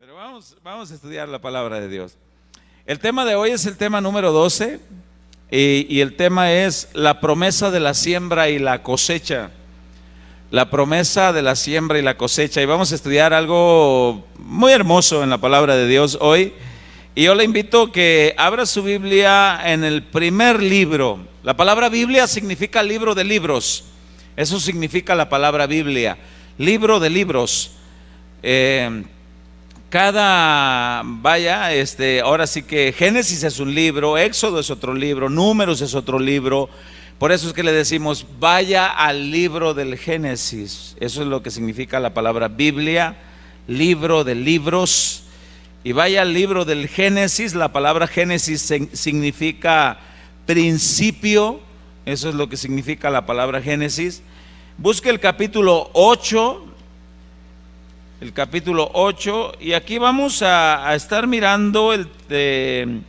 Pero vamos a estudiar la palabra de Dios. El tema de hoy es el tema número 12 y el tema es la promesa de la siembra y la cosecha. La promesa de la siembra y la cosecha. Y vamos a estudiar algo muy hermoso en la palabra de Dios hoy. Y yo le invito a que abra su Biblia en el primer libro. La palabra Biblia significa libro de libros. Eso significa la palabra Biblia, libro de libros. Ahora sí que Génesis es un libro, Éxodo es otro libro, Números es otro libro. Por eso es que le decimos, vaya al libro del Génesis. Eso es lo que significa la palabra Biblia, libro de libros. Y vaya al libro del Génesis. La palabra Génesis significa principio. Eso es lo que significa la palabra Génesis. Busque el capítulo 8. El capítulo 8, y aquí vamos a estar mirando en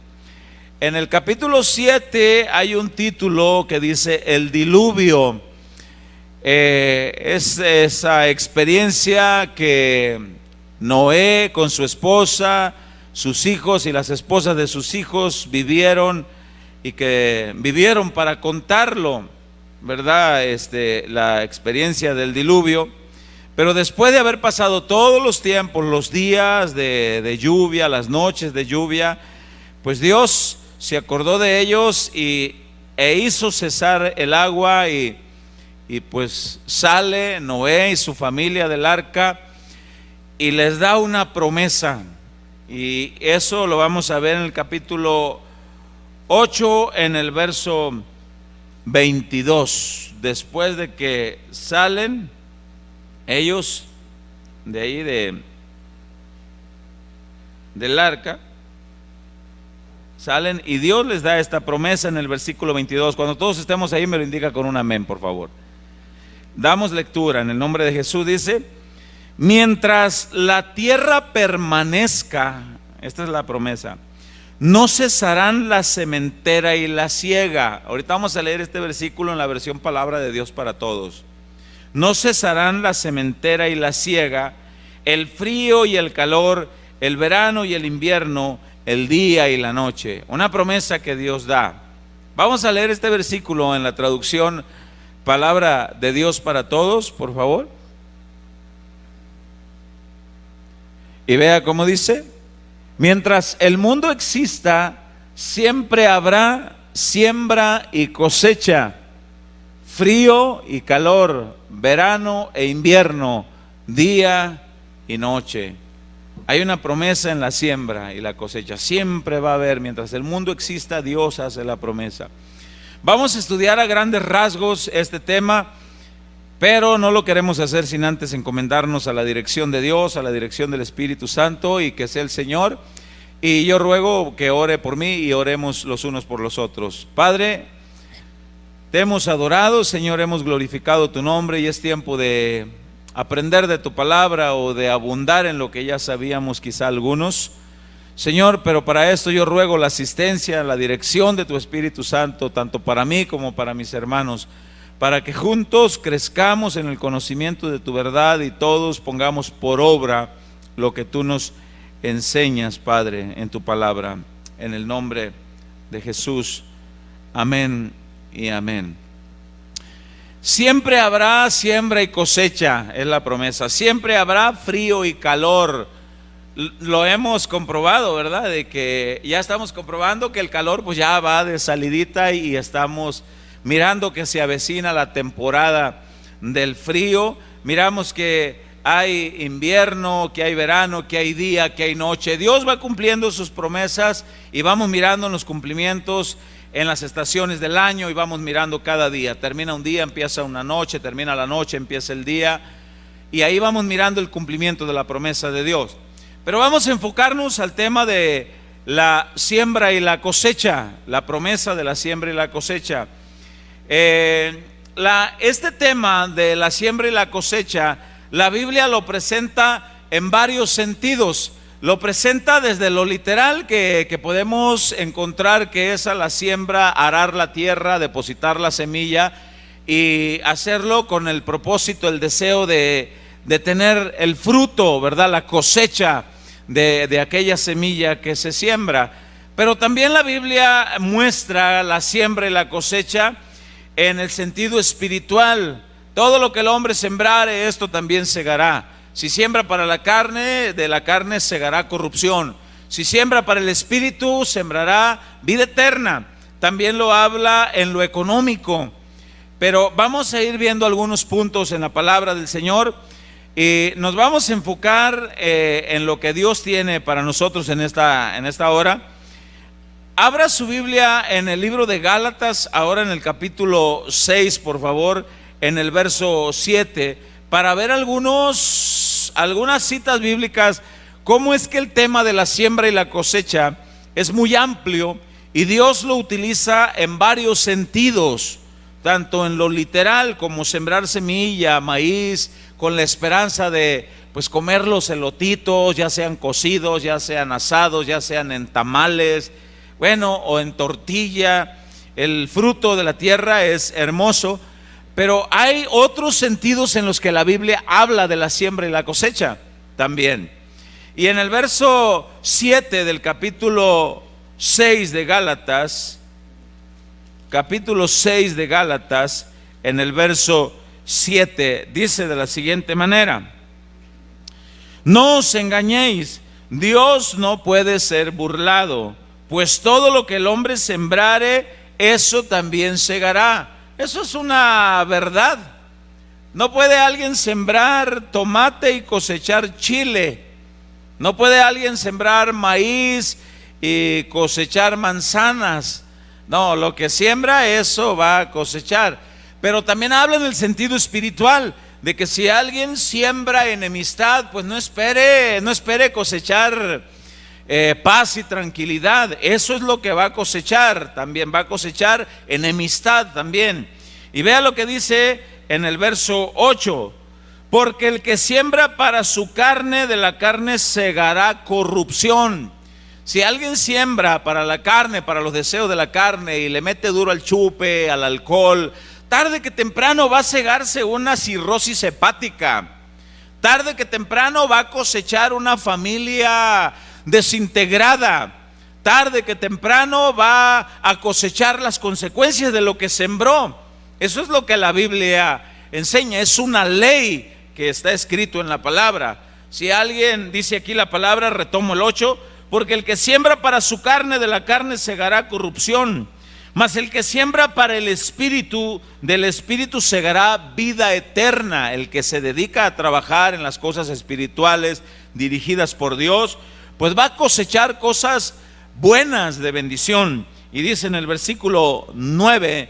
el capítulo 7 hay un título que dice el diluvio. Es esa experiencia que Noé con su esposa, sus hijos y las esposas de sus hijos vivieron, y que vivieron para contarlo, ¿verdad? La experiencia del diluvio. Pero después de haber pasado todos los tiempos, los días de lluvia, las noches de lluvia, pues Dios se acordó de ellos e hizo cesar el agua, y pues sale Noé y su familia del arca y les da una promesa. Y eso lo vamos a ver en el capítulo 8, en el verso 22. Después de que salen ellos de ahí del arca, salen y Dios les da esta promesa en el versículo 22. Cuando todos estemos ahí me lo indica con un amén, por favor. Damos lectura en el nombre de Jesús. Dice: mientras la tierra permanezca, esta es la promesa, no cesarán la sementera y la siega. Ahorita vamos a leer este versículo en la versión Palabra de Dios para Todos. No cesarán la sementera y la siega, el frío y el calor, el verano y el invierno, el día y la noche. Una promesa que Dios da. Vamos a leer este versículo en la traducción Palabra de Dios para Todos, por favor. Y vea cómo dice: mientras el mundo exista, siempre habrá siembra y cosecha, frío y calor, verano e invierno, día y noche. Hay una promesa en la siembra y la cosecha. Siempre va a haber, mientras el mundo exista, Dios hace la promesa. Vamos a estudiar a grandes rasgos este tema, pero no lo queremos hacer sin antes encomendarnos a la dirección de Dios, a la dirección del Espíritu Santo, y que sea el Señor. Y yo ruego que ore por mí y oremos los unos por los otros. Padre, te hemos adorado, Señor, hemos glorificado tu nombre, y es tiempo de aprender de tu palabra o de abundar en lo que ya sabíamos quizá algunos, Señor. Pero para esto yo ruego la asistencia, la dirección de tu Espíritu Santo, tanto para mí como para mis hermanos, para que juntos crezcamos en el conocimiento de tu verdad y todos pongamos por obra lo que tú nos enseñas, Padre, en tu palabra. En el nombre de Jesús, amén y amén. Siempre habrá siembra y cosecha, es la promesa. Siempre habrá frío y calor. Lo hemos comprobado, ¿verdad? De que ya estamos comprobando que el calor pues ya va de salidita, y estamos mirando que se avecina la temporada del frío. Miramos que hay invierno, que hay verano, que hay día, que hay noche. Dios va cumpliendo sus promesas y vamos mirando los cumplimientos en las estaciones del año, y vamos mirando cada día. Termina un día, empieza una noche, termina la noche, empieza el día, y ahí vamos mirando el cumplimiento de la promesa de Dios. Pero vamos a enfocarnos al tema de la siembra y la cosecha, la promesa de la siembra y la cosecha. Este tema de la siembra y la cosecha, la Biblia lo presenta en varios sentidos. Lo presenta desde lo literal, que podemos encontrar que es a la siembra, arar la tierra, depositar la semilla y hacerlo con el propósito, el deseo de tener el fruto, ¿verdad? La cosecha de aquella semilla que se siembra. Pero también la Biblia muestra la siembra y la cosecha en el sentido espiritual. Todo lo que el hombre sembrare, esto también segará. Si siembra para la carne, de la carne segará corrupción. Si siembra para el espíritu, sembrará vida eterna. También lo habla en lo económico. Pero vamos a ir viendo algunos puntos en la palabra del Señor y nos vamos a enfocar en lo que Dios tiene para nosotros en esta hora. Abra su Biblia en el libro de Gálatas, ahora en el capítulo 6, por favor, en el verso 7, para ver algunas citas bíblicas, cómo es que el tema de la siembra y la cosecha es muy amplio y Dios lo utiliza en varios sentidos, tanto en lo literal como sembrar semilla, maíz, con la esperanza de pues comer los elotitos, ya sean cocidos, ya sean asados, ya sean en tamales, bueno, o en tortilla. El fruto de la tierra es hermoso, pero hay otros sentidos en los que la Biblia habla de la siembra y la cosecha también. Y en el verso 7 del capítulo 6 de Gálatas, capítulo 6 de Gálatas, en el verso 7, dice de la siguiente manera: no os engañéis, Dios no puede ser burlado, pues todo lo que el hombre sembrare, eso también segará. Eso es una verdad. No puede alguien sembrar tomate y cosechar chile. No puede alguien sembrar maíz y cosechar manzanas. No, lo que siembra, eso va a cosechar. Pero también habla en el sentido espiritual, de que si alguien siembra enemistad, pues no espere cosechar paz y tranquilidad. Eso es lo que va a cosechar. También va a cosechar enemistad también. Y vea lo que dice en el verso 8: porque el que siembra para su carne, de la carne segará corrupción. Si alguien siembra para la carne, para los deseos de la carne, y le mete duro al chupe, al alcohol, tarde que temprano va a cegarse una cirrosis hepática. Tarde que temprano va a cosechar una familia desintegrada. Tarde que temprano va a cosechar las consecuencias de lo que sembró. Eso es lo que la Biblia enseña. Es una ley que está escrito en la palabra. Si alguien dice aquí la palabra, retomo el 8: porque el que siembra para su carne, de la carne segará corrupción, mas el que siembra para el espíritu, del espíritu segará vida eterna. El que se dedica a trabajar en las cosas espirituales dirigidas por Dios, pues va a cosechar cosas buenas de bendición. Y dice en el versículo 9: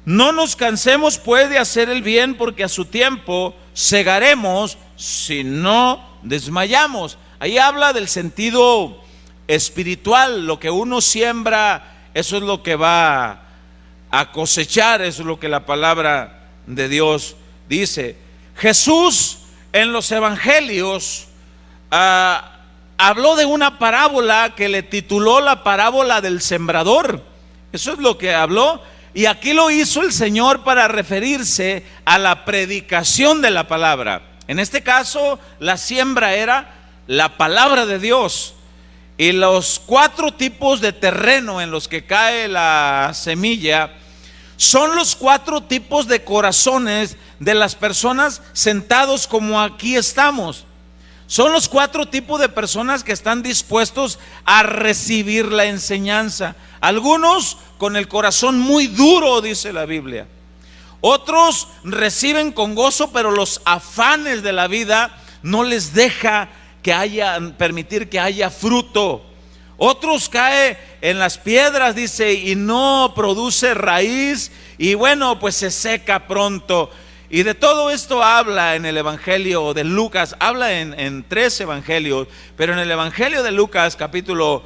no nos cansemos pues de hacer el bien, porque a su tiempo segaremos si no desmayamos. Ahí habla del sentido espiritual. Lo que uno siembra, eso es lo que va a cosechar. Eso es lo que la palabra de Dios dice. Jesús en los evangelios habló de una parábola que le tituló la parábola del sembrador. Eso es lo que habló. Y aquí lo hizo el Señor para referirse a la predicación de la palabra. En este caso, la siembra era la palabra de Dios. Y los 4 tipos de terreno en los que cae la semilla son los 4 tipos de corazones de las personas sentados como aquí estamos. Son los 4 tipos de personas que están dispuestos a recibir la enseñanza. Algunos con el corazón muy duro, dice la Biblia. Otros reciben con gozo, pero los afanes de la vida no les deja permitir que haya fruto. Otros cae en las piedras, dice, y no produce raíz, y bueno, pues se seca pronto. Y de todo esto habla en el Evangelio de Lucas. Habla en 3 evangelios, pero en el Evangelio de Lucas capítulo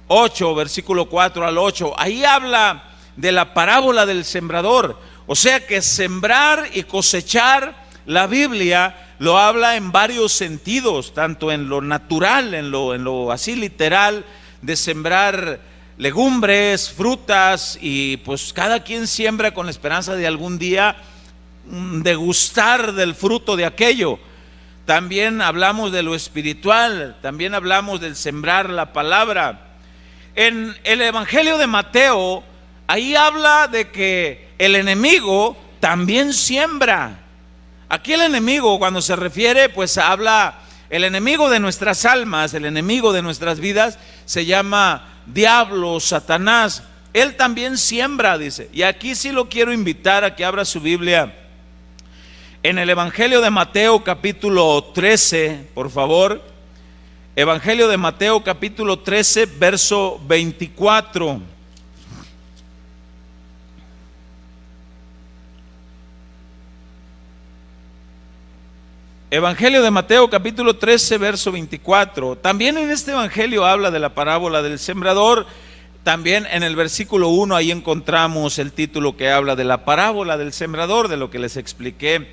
8, versículo 4 al 8, ahí habla de la parábola del sembrador. O sea que sembrar y cosechar, la Biblia lo habla en varios sentidos, tanto en lo natural, en lo así literal, de sembrar legumbres, frutas, y pues cada quien siembra con la esperanza de algún día degustar del fruto de aquello. también hablamos de lo espiritual, también hablamos del sembrar la palabra. En el Evangelio de Mateo, ahí habla de que el enemigo también siembra. Aquí el enemigo, cuando se refiere, pues habla, el enemigo de nuestras almas, el enemigo de nuestras vidas, se llama diablo, Satanás. Él también siembra, dice. Y aquí sí lo quiero invitar a que abra su Biblia en el Evangelio de Mateo capítulo 13, por favor. Evangelio de Mateo capítulo 13, verso 24. Evangelio de Mateo capítulo 13, verso 24. También en este evangelio habla de la parábola del sembrador. También en el versículo 1 ahí encontramos el título que habla de la parábola del sembrador, de lo que les expliqué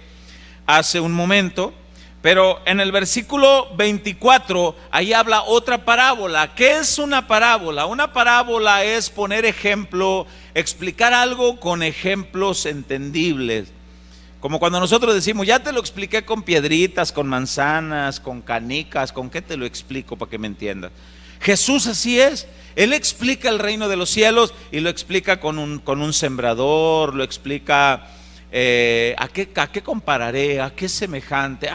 hace un momento. Pero en el versículo 24 ahí habla otra parábola. ¿Qué es una parábola? Una parábola es poner ejemplo, explicar algo con ejemplos entendibles. Como cuando nosotros decimos, ya te lo expliqué con piedritas, con manzanas, con canicas, ¿con qué te lo explico para que me entiendas? Jesús así es. Él explica el reino de los cielos y lo explica con un sembrador, lo explica ¿a qué compararé? ¿A qué es semejante?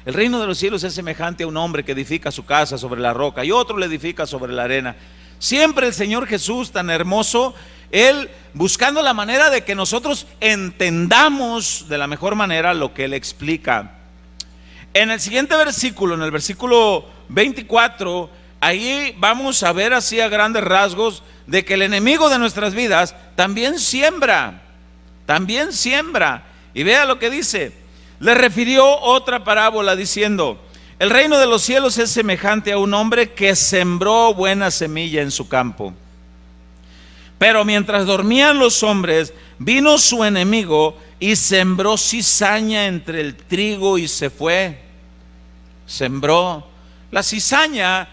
El reino de los cielos es semejante a un hombre que edifica su casa sobre la roca y otro le edifica sobre la arena. Siempre el Señor Jesús, tan hermoso, Él buscando la manera de que nosotros entendamos de la mejor manera lo que Él explica. En el siguiente versículo, en el versículo 24, ahí vamos a ver así a grandes rasgos de que el enemigo de nuestras vidas también siembra. También siembra. Y vea lo que dice. Le refirió otra parábola diciendo: el reino de los cielos es semejante a un hombre que sembró buena semilla en su campo. Pero mientras dormían los hombres, vino su enemigo y sembró cizaña entre el trigo y se fue. Sembró. La cizaña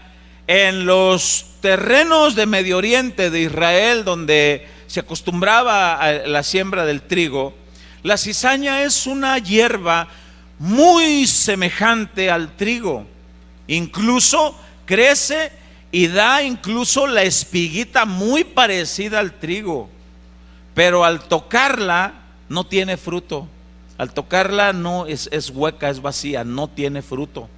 en los terrenos de Medio Oriente de Israel, donde se acostumbraba a la siembra del trigo, la cizaña es una hierba muy semejante al trigo. Incluso crece y da incluso la espiguita muy parecida al trigo, pero al tocarla no tiene fruto. Al tocarla no es hueca, es vacía, no tiene fruto.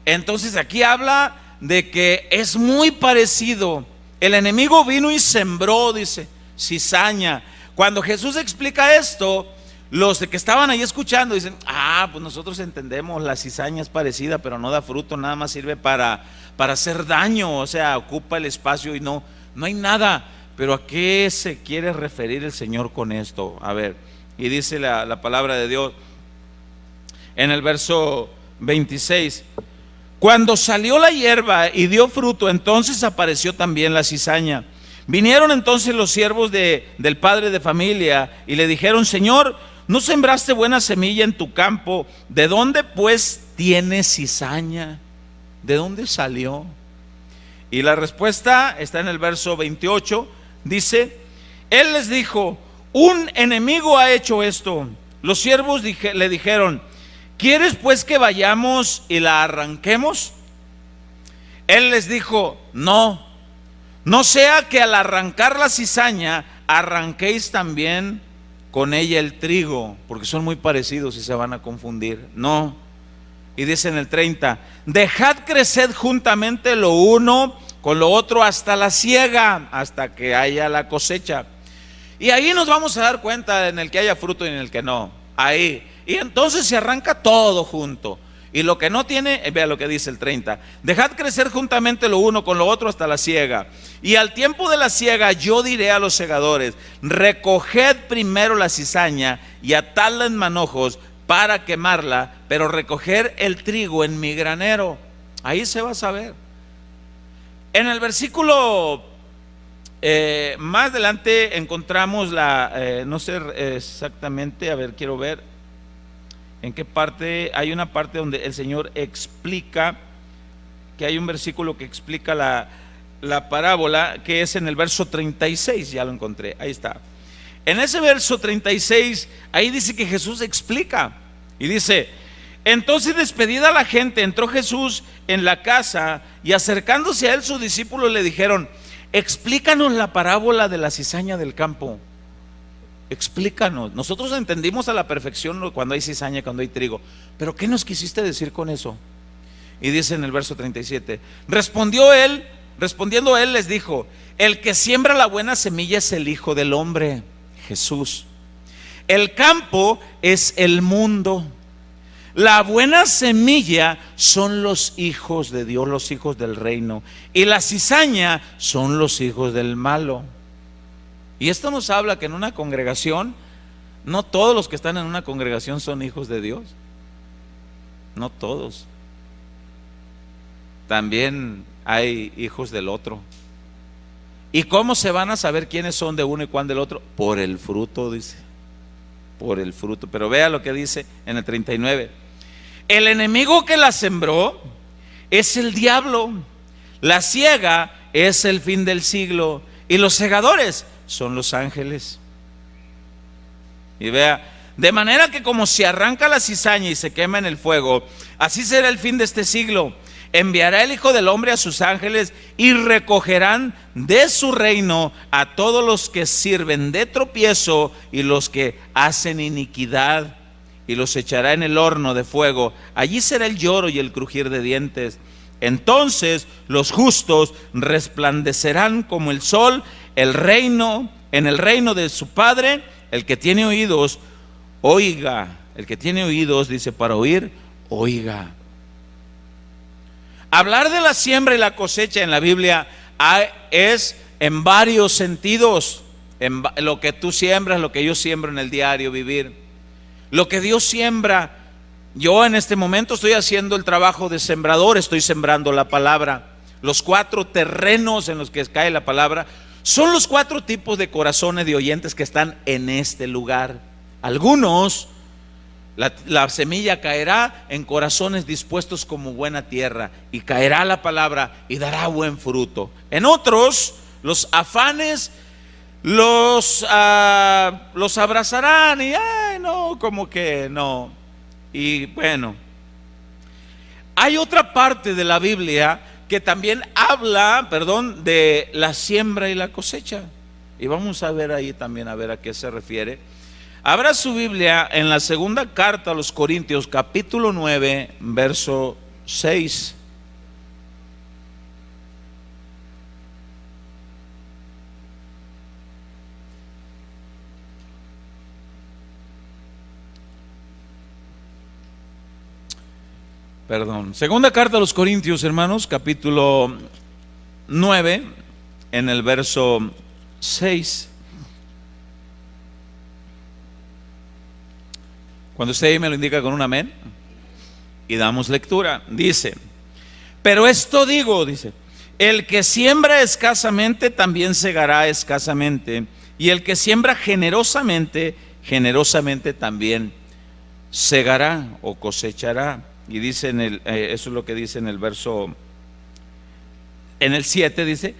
Entonces aquí habla de que es muy parecido. El enemigo vino y sembró, dice, cizaña. Cuando Jesús explica esto, los que estaban ahí escuchando dicen: pues nosotros entendemos, la cizaña es parecida, pero no da fruto, nada más sirve para hacer daño, o sea, ocupa el espacio y no hay nada. Pero ¿a qué se quiere referir el Señor con esto? A ver, y dice la palabra de Dios en el verso 26: cuando salió la hierba y dio fruto, entonces apareció también la cizaña. Vinieron entonces los siervos del padre de familia y le dijeron: Señor, ¿no sembraste buena semilla en tu campo? ¿De dónde pues tiene cizaña? ¿De dónde salió? Y la respuesta está en el verso 28. Dice: Él les dijo: un enemigo ha hecho esto. Los siervos le dijeron: ¿quieres pues que vayamos y la arranquemos? Él les dijo: no sea que al arrancar la cizaña arranquéis también con ella el trigo, porque son muy parecidos y se van a confundir. No. Y dice en el 30: dejad crecer juntamente lo uno con lo otro hasta la siega, hasta que haya la cosecha. Y ahí nos vamos a dar cuenta en el que haya fruto y en el que no. Ahí. Y entonces se arranca todo junto. Y lo que no tiene, vea lo que dice el 30: dejad crecer juntamente lo uno con lo otro hasta la siega. Y al tiempo de la siega yo diré a los segadores: recoged primero la cizaña y atadla en manojos para quemarla, pero recoger el trigo en mi granero. Ahí se va a saber. En el versículo más adelante encontramos no sé exactamente, a ver, quiero ver en qué parte. Hay una parte donde el Señor explica, que hay un versículo que explica la parábola, que es en el verso 36, ya lo encontré, ahí está. En ese verso 36, ahí dice que Jesús explica y dice: Entonces, despedida la gente, entró Jesús en la casa, y acercándose a él sus discípulos le dijeron: explícanos la parábola de la cizaña del campo. Explícanos. Nosotros entendimos a la perfección cuando hay cizaña, cuando hay trigo, pero ¿qué nos quisiste decir con eso? Y dice en el verso 37, respondiendo él les dijo: el que siembra la buena semilla es el Hijo del Hombre, Jesús. El campo es el mundo. La buena semilla son los hijos de Dios, los hijos del reino, y la cizaña son los hijos del malo. Y esto nos habla que en una congregación, no todos los que están en una congregación son hijos de Dios. No todos. También hay hijos del otro. ¿Y cómo se van a saber quiénes son de uno y cuán del otro? Por el fruto, dice. Por el fruto. Pero vea lo que dice en el 39. El enemigo que la sembró es el diablo. La siega es el fin del siglo, y los segadores son los ángeles. Y vea, de manera que como se arranca la cizaña y se quema en el fuego, así será el fin de este siglo. Enviará el Hijo del Hombre a sus ángeles, y recogerán de su reino a todos los que sirven de tropiezo y los que hacen iniquidad, y los echará en el horno de fuego. Allí será el lloro y el crujir de dientes. Entonces los justos resplandecerán como el sol en el reino de su Padre. El que tiene oídos, oiga. El que tiene oídos, dice, para oír, oiga. Hablar de la siembra y la cosecha en la Biblia es en varios sentidos. En lo que tú siembras, lo que yo siembro en el diario vivir. Lo que Dios siembra. Yo en este momento estoy haciendo el trabajo de sembrador, estoy sembrando la palabra. Los 4 terrenos en los que cae la palabra son los 4 tipos de corazones de oyentes que están en este lugar. Algunos, la semilla caerá en corazones dispuestos como buena tierra, y caerá la palabra y dará buen fruto. En otros, los afanes los abrazarán y no, como que no. Y bueno, hay otra parte de la Biblia que también habla, de la siembra y la cosecha. Y vamos a ver ahí también, a ver a qué se refiere. Abra su Biblia en la segunda carta a los Corintios, capítulo 9, verso 6. Segunda carta a los Corintios, hermanos, capítulo 9, en el verso 6. Cuando usted ahí me lo indica con un amén, y damos lectura. Dice: pero esto digo, dice, el que siembra escasamente también segará escasamente, y el que siembra generosamente, generosamente también segará o cosechará. Y dice eso es lo que dice en el verso, en el 7 dice: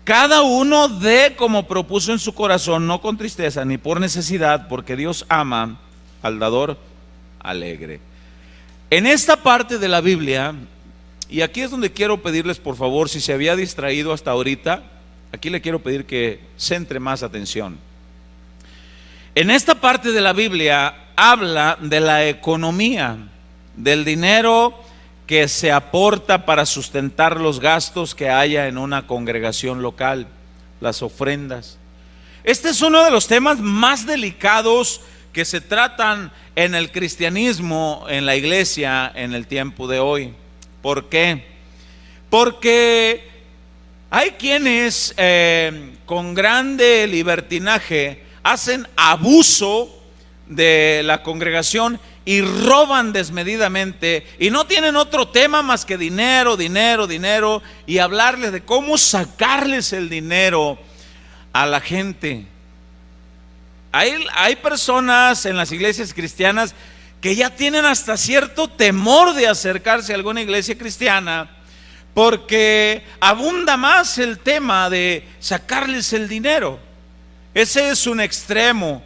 cada uno dé como propuso en su corazón, no con tristeza ni por necesidad, porque Dios ama al dador alegre. En esta parte de la Biblia, y aquí es donde quiero pedirles, por favor, si se había distraído hasta ahorita, aquí le quiero pedir que centre más atención. En esta parte de la Biblia habla de la economía, del dinero que se aporta para sustentar los gastos que haya en una congregación local, las ofrendas. Este es uno de los temas más delicados que se tratan en el cristianismo, en la iglesia, en el tiempo de hoy. ¿Por qué? Porque hay quienes con grande libertinaje hacen abuso de la congregación y roban desmedidamente, y no tienen otro tema más que dinero, dinero, dinero, y hablarles de cómo sacarles el dinero a la gente. Hay personas en las iglesias cristianas que ya tienen hasta cierto temor de acercarse a alguna iglesia cristiana, porque abunda más el tema de sacarles el dinero. Ese es un extremo.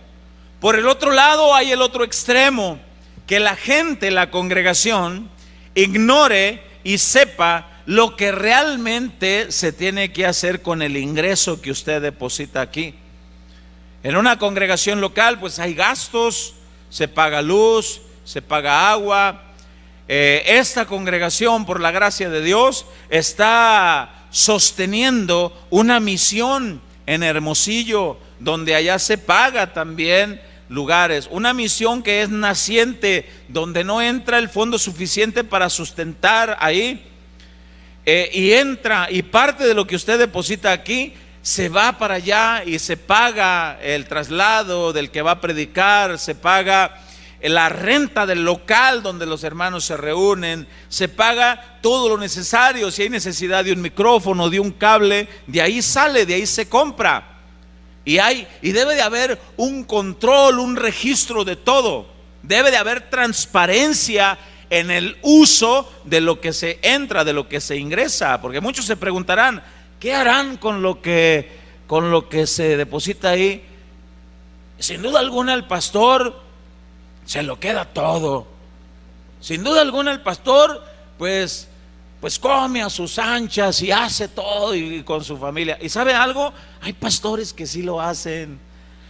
Por el otro lado hay el otro extremo, que la gente, la congregación, ignore y sepa lo que realmente se tiene que hacer con el ingreso que usted deposita aquí. En una congregación local pues hay gastos, se paga luz, se paga agua. Esta congregación, por la gracia de Dios, está sosteniendo una misión en Hermosillo, donde allá se paga también lugares, una misión que es naciente, donde no entra el fondo suficiente para sustentar ahí, y entra, y parte de lo que usted deposita aquí se va para allá y se paga el traslado del que va a predicar, se paga la renta del local donde los hermanos se reúnen, se paga todo lo necesario. Si hay necesidad de un micrófono, de un cable, de ahí sale, de ahí se compra. Y debe de haber un control, un registro de todo. Debe de haber transparencia en el uso de lo que se entra, de lo que se ingresa. Porque muchos se preguntarán, ¿qué harán con lo que se deposita ahí? Sin duda alguna el pastor se lo queda todo. Sin duda alguna el pastor pues come a sus anchas y hace todo y con su familia. ¿Y sabe algo? Hay pastores que sí lo hacen.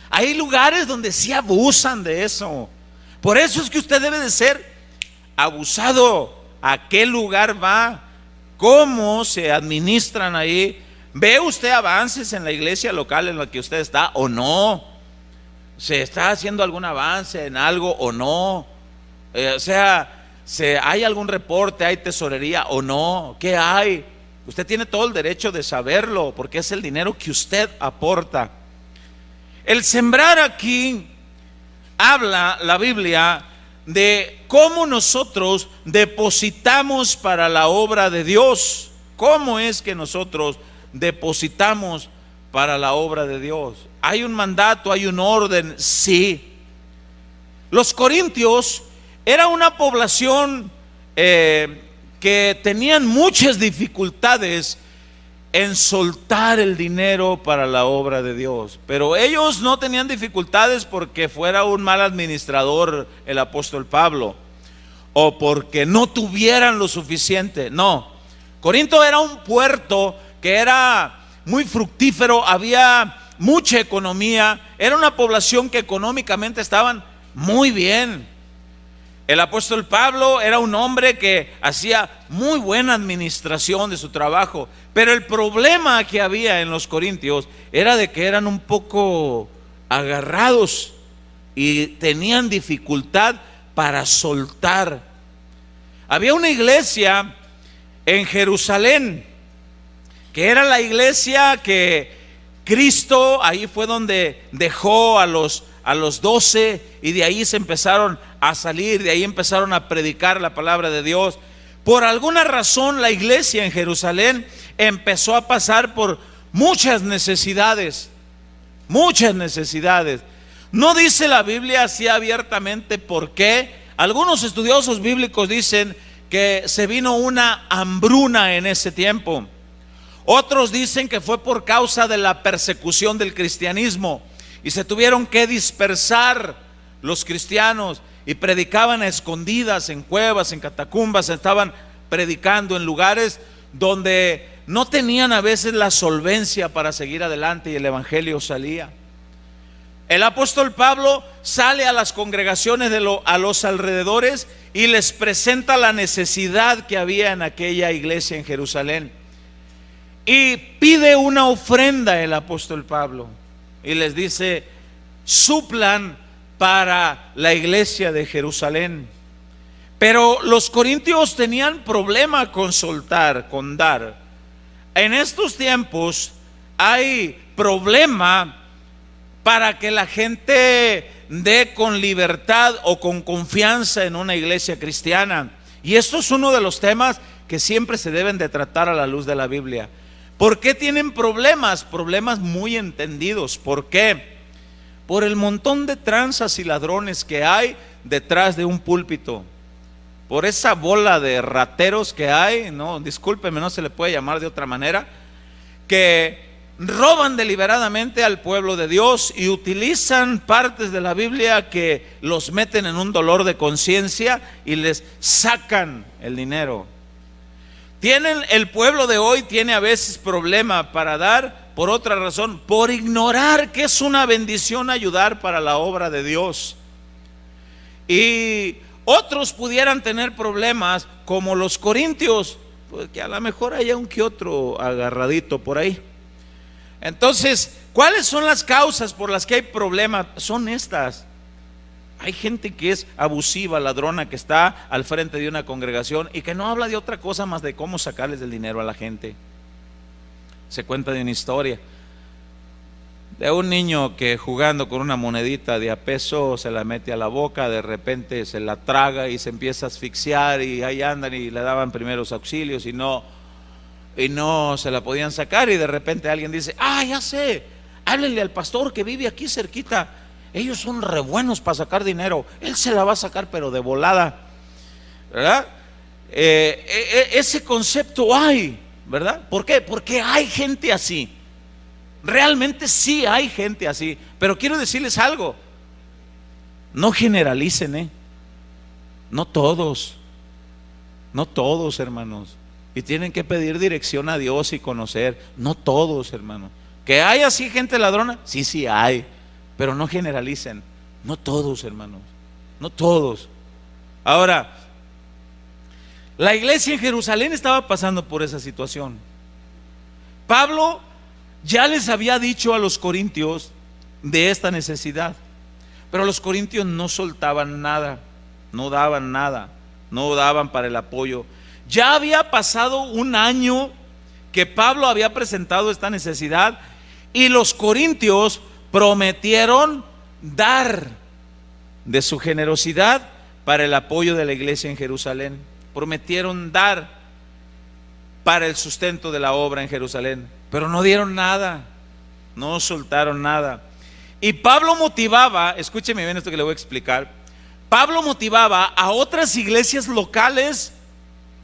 Hay lugares donde sí abusan de eso. Por eso es que usted debe de ser abusado. ¿A qué lugar va? ¿Cómo se administran ahí? ¿Ve usted avances en la iglesia local en la que usted está o no? ¿Se está haciendo algún avance en algo o no? ¿Hay algún reporte? ¿Hay tesorería o no? ¿Qué hay? Usted tiene todo el derecho de saberlo, porque es el dinero que usted aporta. El sembrar aquí habla la Biblia de cómo nosotros depositamos para la obra de Dios. ¿Cómo es que nosotros depositamos para la obra de Dios? ¿Hay un mandato, hay un orden? Sí. Los corintios era una población que tenían muchas dificultades en soltar el dinero para la obra de Dios. Pero ellos no tenían dificultades porque fuera un mal administrador el apóstol Pablo, o porque no tuvieran lo suficiente. No, Corinto era un puerto que era muy fructífero, había mucha economía, era una población que económicamente estaban muy bien. El apóstol Pablo era un hombre que hacía muy buena administración de su trabajo, pero el problema que había en los corintios era de que eran un poco agarrados y tenían dificultad para soltar. Había una iglesia en Jerusalén que era la iglesia que Cristo, ahí fue donde dejó a los 12, y de ahí se empezaron a salir, de ahí empezaron a predicar la palabra de Dios. Por alguna razón la iglesia en Jerusalén empezó a pasar por muchas necesidades. No dice la Biblia así abiertamente por qué. Algunos estudiosos bíblicos dicen que se vino una hambruna en ese tiempo. Otros dicen que fue por causa de la persecución del cristianismo y se tuvieron que dispersar los cristianos y predicaban a escondidas en cuevas, en catacumbas. Estaban predicando en lugares donde no tenían a veces la solvencia para seguir adelante y el evangelio salía. El apóstol Pablo sale a las congregaciones a los alrededores y les presenta la necesidad que había en aquella iglesia en Jerusalén. Y pide una ofrenda el apóstol Pablo y les dice: suplan para la iglesia de Jerusalén. Pero los corintios tenían problema con soltar, con dar. En estos tiempos hay problema para que la gente dé con libertad o con confianza en una iglesia cristiana. Y esto es uno de los temas que siempre se deben de tratar a la luz de la Biblia. ¿Por qué tienen problemas? Problemas muy entendidos. ¿Por qué? Por el montón de tranzas y ladrones que hay detrás de un púlpito. Por esa bola de rateros que hay, no, discúlpeme, no se le puede llamar de otra manera, que roban deliberadamente al pueblo de Dios y utilizan partes de la Biblia que los meten en un dolor de conciencia y les sacan el dinero. El pueblo de hoy tiene a veces problema para dar por otra razón, por ignorar que es una bendición ayudar para la obra de Dios. Y otros pudieran tener problemas como los corintios, pues que a lo mejor haya un que otro agarradito por ahí. Entonces, ¿cuáles son las causas por las que hay problemas? Son estas. Hay gente que es abusiva, ladrona, que está al frente de una congregación y que no habla de otra cosa más de cómo sacarles el dinero a la gente. Se cuenta de una historia de un niño que jugando con una monedita de a peso se la mete a la boca, de repente se la traga y se empieza a asfixiar, y ahí andan y le daban primeros auxilios y no se la podían sacar, y de repente alguien dice: ya sé, háblenle al pastor que vive aquí cerquita, ellos son re buenos para sacar dinero, él se la va a sacar pero de volada, ¿verdad? Ese concepto hay, ¿verdad? ¿Por qué? Porque hay gente así. Realmente sí hay gente así. Pero quiero decirles algo: no generalicen, no todos, hermanos. Y tienen que pedir dirección a Dios y conocer. No todos, hermanos. Que hay así gente ladrona, sí hay, pero no generalicen. No todos, hermanos, no todos. Ahora, la iglesia en Jerusalén estaba pasando por esa situación. Pablo ya les había dicho a los corintios de esta necesidad, pero los corintios no soltaban nada, no daban nada, no daban para el apoyo. Ya había pasado un año que Pablo había presentado esta necesidad y los corintios prometieron dar de su generosidad para el apoyo de la iglesia en Jerusalén. Prometieron dar para el sustento de la obra en Jerusalén, pero no dieron nada, no soltaron nada. Y Pablo motivaba, escúcheme bien esto que le voy a explicar. Pablo motivaba a otras iglesias locales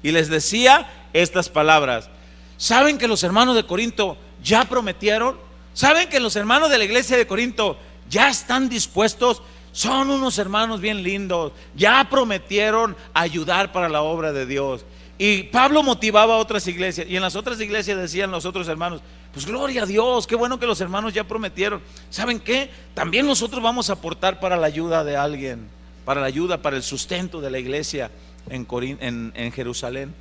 y les decía estas palabras: ¿saben que los hermanos de Corinto ya prometieron? ¿Saben que los hermanos de la iglesia de Corinto ya están dispuestos? Son unos hermanos bien lindos, ya prometieron ayudar para la obra de Dios. Y Pablo motivaba a otras iglesias, y en las otras iglesias decían los otros hermanos: pues gloria a Dios, qué bueno que los hermanos ya prometieron. ¿Saben qué? También nosotros vamos a aportar para la ayuda de alguien, para la ayuda, para el sustento de la iglesia en Jerusalén.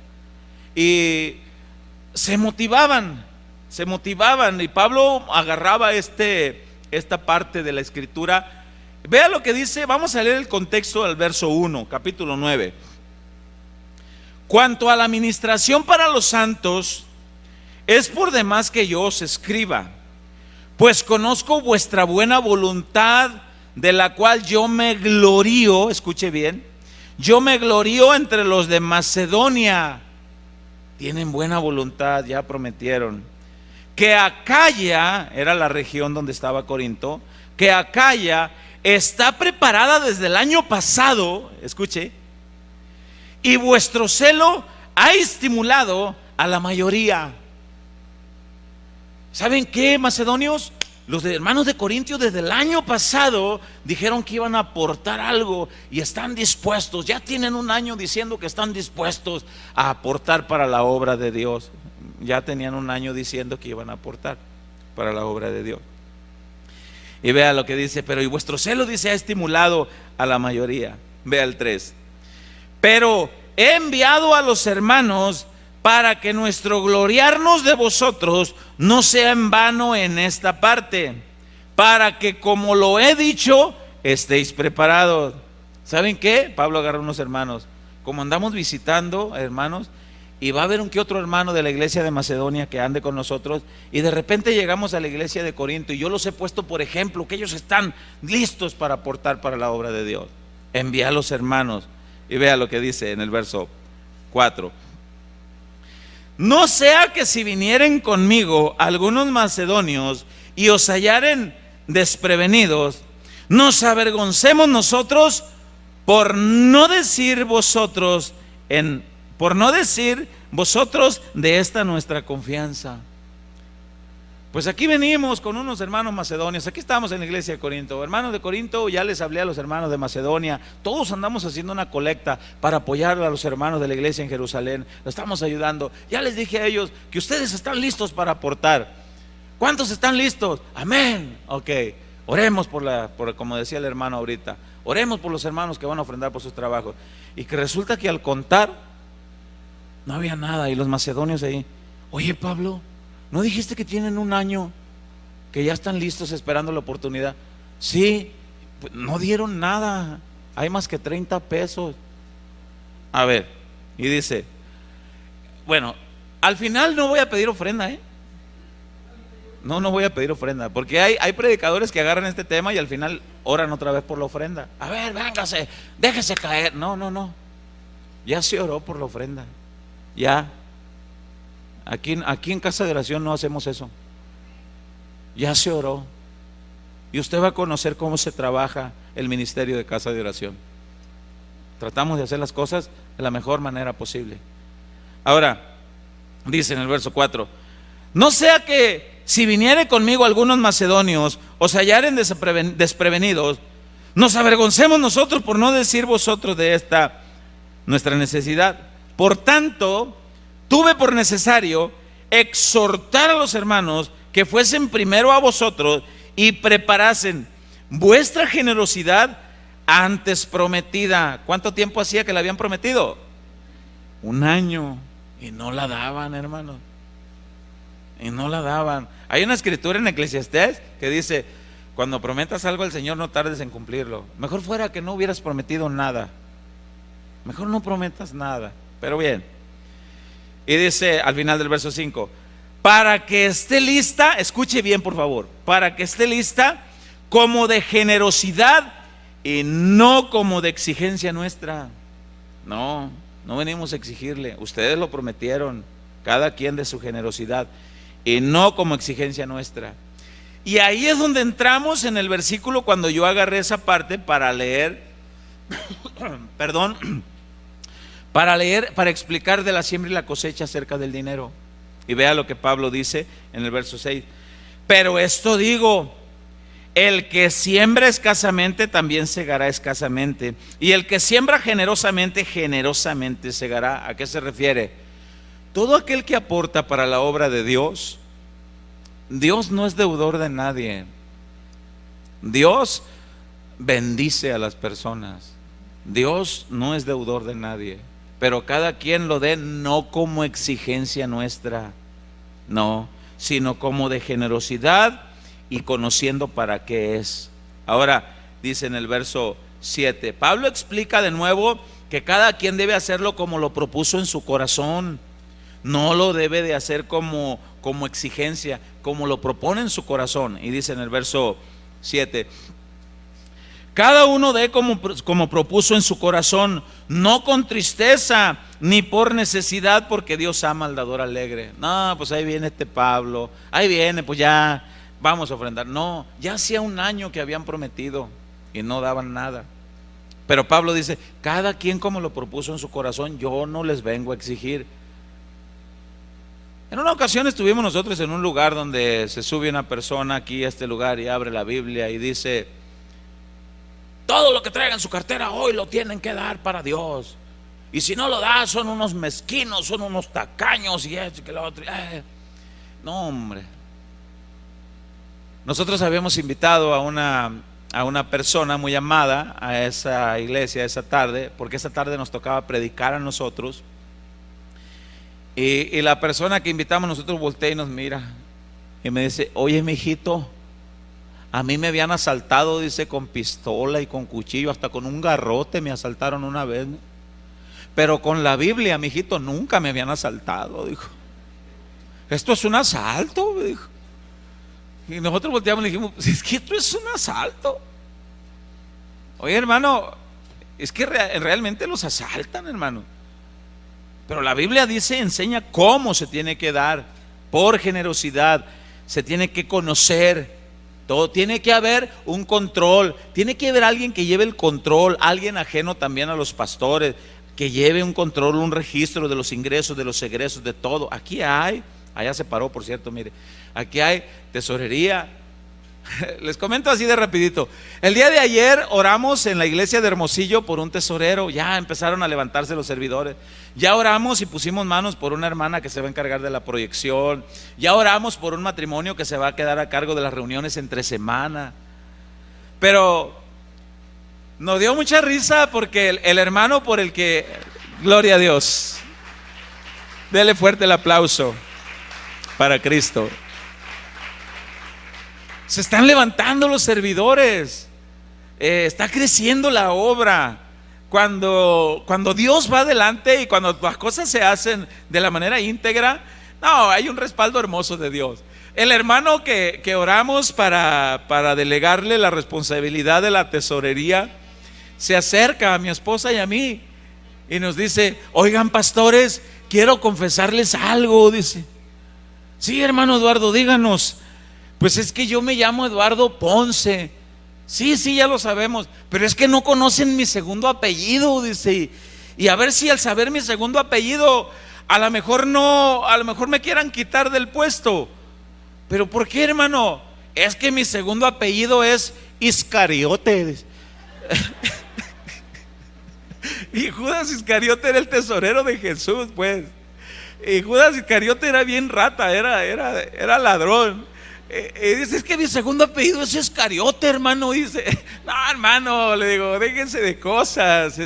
Y se motivaban, y Pablo agarraba esta parte de la escritura. Vea lo que dice, vamos a leer el contexto del verso 1, capítulo 9. Cuanto a la administración para los santos, es por demás que yo os escriba, pues conozco vuestra buena voluntad, de la cual yo me glorío. Escuche bien: yo me glorío entre los de Macedonia. Tienen buena voluntad, ya prometieron. Que Acaya, era la región donde estaba Corinto, que Acaya está preparada desde el año pasado, escuche, y vuestro celo ha estimulado a la mayoría. ¿Saben qué, macedonios? Los hermanos de Corintios desde el año pasado dijeron que iban a aportar algo y están dispuestos. Ya tienen un año diciendo que están dispuestos a aportar para la obra de Dios. Ya tenían un año diciendo que iban a aportar para la obra de Dios. Y vea lo que dice: pero y vuestro celo, dice, ha estimulado a la mayoría. Vea el 3. Pero he enviado a los hermanos para que nuestro gloriarnos de vosotros no sea en vano en esta parte, para que, como lo he dicho, estéis preparados. ¿Saben qué? Pablo agarró unos hermanos, como andamos visitando hermanos, y va a haber un que otro hermano de la iglesia de Macedonia que ande con nosotros, y de repente llegamos a la iglesia de Corinto, y yo los he puesto por ejemplo, que ellos están listos para aportar para la obra de Dios. Envía a los hermanos. Y vea lo que dice en el verso 4: no sea que si vinieren conmigo algunos macedonios y os hallaren desprevenidos, nos avergoncemos nosotros, por no decir vosotros de esta nuestra confianza. Pues aquí venimos con unos hermanos macedonios. Aquí estamos en la iglesia de Corinto. Hermanos de Corinto, ya les hablé a los hermanos de Macedonia. Todos andamos haciendo una colecta para apoyar a los hermanos de la iglesia en Jerusalén. Lo estamos ayudando. Ya les dije a ellos que ustedes están listos para aportar. ¿Cuántos están listos? Amén. Ok, oremos por como decía el hermano ahorita, oremos por los hermanos que van a ofrendar por sus trabajos. Y que resulta que al contar no había nada. Y los macedonios ahí: oye, Pablo, ¿no dijiste que tienen un año que ya están listos esperando la oportunidad? Sí, pues no dieron nada. Hay más que 30 pesos. A ver, y dice: bueno, al final no voy a pedir ofrenda, No voy a pedir ofrenda, porque hay predicadores que agarran este tema y al final oran otra vez por la ofrenda. A ver, véngase, déjese caer. No, ya se oró por la ofrenda. Ya. Aquí en Casa de Oración no hacemos eso. Ya se oró. Y usted va a conocer cómo se trabaja el ministerio de Casa de Oración. Tratamos de hacer las cosas de la mejor manera posible. Ahora, dice en el verso 4: no sea que si viniere conmigo algunos macedonios os hallaren desprevenidos, nos avergoncemos nosotros por no decir vosotros de esta nuestra necesidad. Por tanto, tuve por necesario exhortar a los hermanos que fuesen primero a vosotros y preparasen vuestra generosidad antes prometida. ¿Cuánto tiempo hacía que la habían prometido? 1 año. Y no la daban, hermanos. Y no la daban. Hay una escritura en Eclesiastés que dice: cuando prometas algo al Señor, no tardes en cumplirlo. Mejor fuera que no hubieras prometido nada. Mejor no prometas nada. Pero bien. Y dice al final del verso 5: para que esté lista, escuche bien por favor, para que esté lista como de generosidad y no como de exigencia nuestra. No venimos a exigirle. Ustedes lo prometieron, cada quien de su generosidad, y no como exigencia nuestra. Y ahí es donde entramos en el versículo, cuando yo agarré esa parte para leer para explicar de la siembra y la cosecha acerca del dinero. Y vea lo que Pablo dice en el verso 6: pero esto digo, el que siembra escasamente también segará escasamente, y el que siembra generosamente, generosamente segará. ¿A qué se refiere? Todo aquel que aporta para la obra de Dios, Dios no es deudor de nadie. Dios bendice a las personas. Dios no es deudor de nadie, pero cada quien lo dé no como exigencia nuestra, no, sino como de generosidad y conociendo para qué es. Ahora dice en el verso 7, Pablo explica de nuevo que cada quien debe hacerlo como lo propuso en su corazón. No lo debe de hacer como exigencia, como lo propone en su corazón. Y dice en el verso 7: cada uno dé como propuso en su corazón, no con tristeza ni por necesidad, porque Dios ama al dador alegre. No, pues ahí viene este Pablo, ahí viene, pues ya vamos a ofrendar. No, ya hacía 1 año que habían prometido y no daban nada. Pero Pablo dice: cada quien como lo propuso en su corazón, yo no les vengo a exigir. En una ocasión estuvimos nosotros en un lugar donde se sube una persona aquí a este lugar y abre la Biblia y dice: todo lo que traigan en su cartera hoy lo tienen que dar para Dios, y si no lo da son unos mezquinos, son unos tacaños y esto y que lo otro. No, hombre. Nosotros habíamos invitado a una persona muy amada a esa iglesia esa tarde, porque esa tarde nos tocaba predicar a nosotros. Y la persona que invitamos nosotros voltea y nos mira y me dice: oye, mijito, a mí me habían asaltado, dice, con pistola y con cuchillo, hasta con un garrote me asaltaron una vez, ¿no? Pero con la Biblia, mijito, nunca me habían asaltado, dijo. Esto es un asalto, me dijo. Y nosotros volteamos y le dijimos: es que esto es un asalto. Oye, hermano, es que realmente los asaltan, hermano. Pero la Biblia dice, enseña cómo se tiene que dar, por generosidad. Se tiene que conocer todo, tiene que haber un control, tiene que haber alguien que lleve el control, alguien ajeno también a los pastores, que lleve un control, un registro de los ingresos, de los egresos, de todo. Aquí hay Allá se paró, por cierto, mire. Aquí hay tesorería. Les comento así de rapidito. El día de ayer oramos en la iglesia de Hermosillo por un tesorero. Ya empezaron a levantarse los servidores. Ya oramos y pusimos manos por una hermana que se va a encargar de la proyección. Ya oramos por un matrimonio que se va a quedar a cargo de las reuniones entre semana. Pero nos dio mucha risa porque el hermano por el que, gloria a Dios, dele fuerte el aplauso para Cristo. Se están levantando los servidores, está creciendo la obra. Cuando Dios va adelante y cuando las cosas se hacen de la manera íntegra, no, hay un respaldo hermoso de Dios. El hermano que oramos para delegarle la responsabilidad de la tesorería se acerca a mi esposa y a mí y nos dice: oigan, pastores, quiero confesarles algo. Dice: sí, hermano Eduardo, díganos. Pues es que yo me llamo Eduardo Ponce. Sí, ya lo sabemos, pero es que no conocen mi segundo apellido, dice. Y a ver si al saber mi segundo apellido, a lo mejor me quieran quitar del puesto. Pero ¿por qué, hermano? Es que mi segundo apellido es Iscariote. Y Judas Iscariote era el tesorero de Jesús, pues. Y Judas Iscariote era bien rata, era ladrón. Dice: es que mi segundo apellido es Iscariote, hermano. Dice: no, hermano, le digo, déjense de cosas.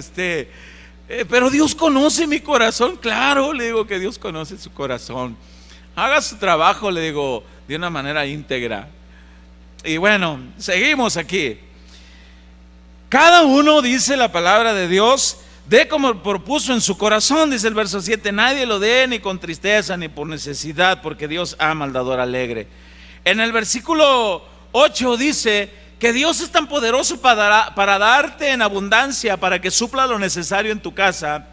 Pero Dios conoce mi corazón. Claro, le digo que Dios conoce su corazón. Haga su trabajo, le digo, de una manera íntegra. Y bueno, seguimos aquí. Cada uno, dice la palabra de Dios, dé como propuso en su corazón, dice el verso 7. Nadie lo dé ni con tristeza ni por necesidad, porque Dios ama al dador alegre. En el versículo 8 dice que Dios es tan poderoso para darte en abundancia, para que supla lo necesario en tu casa,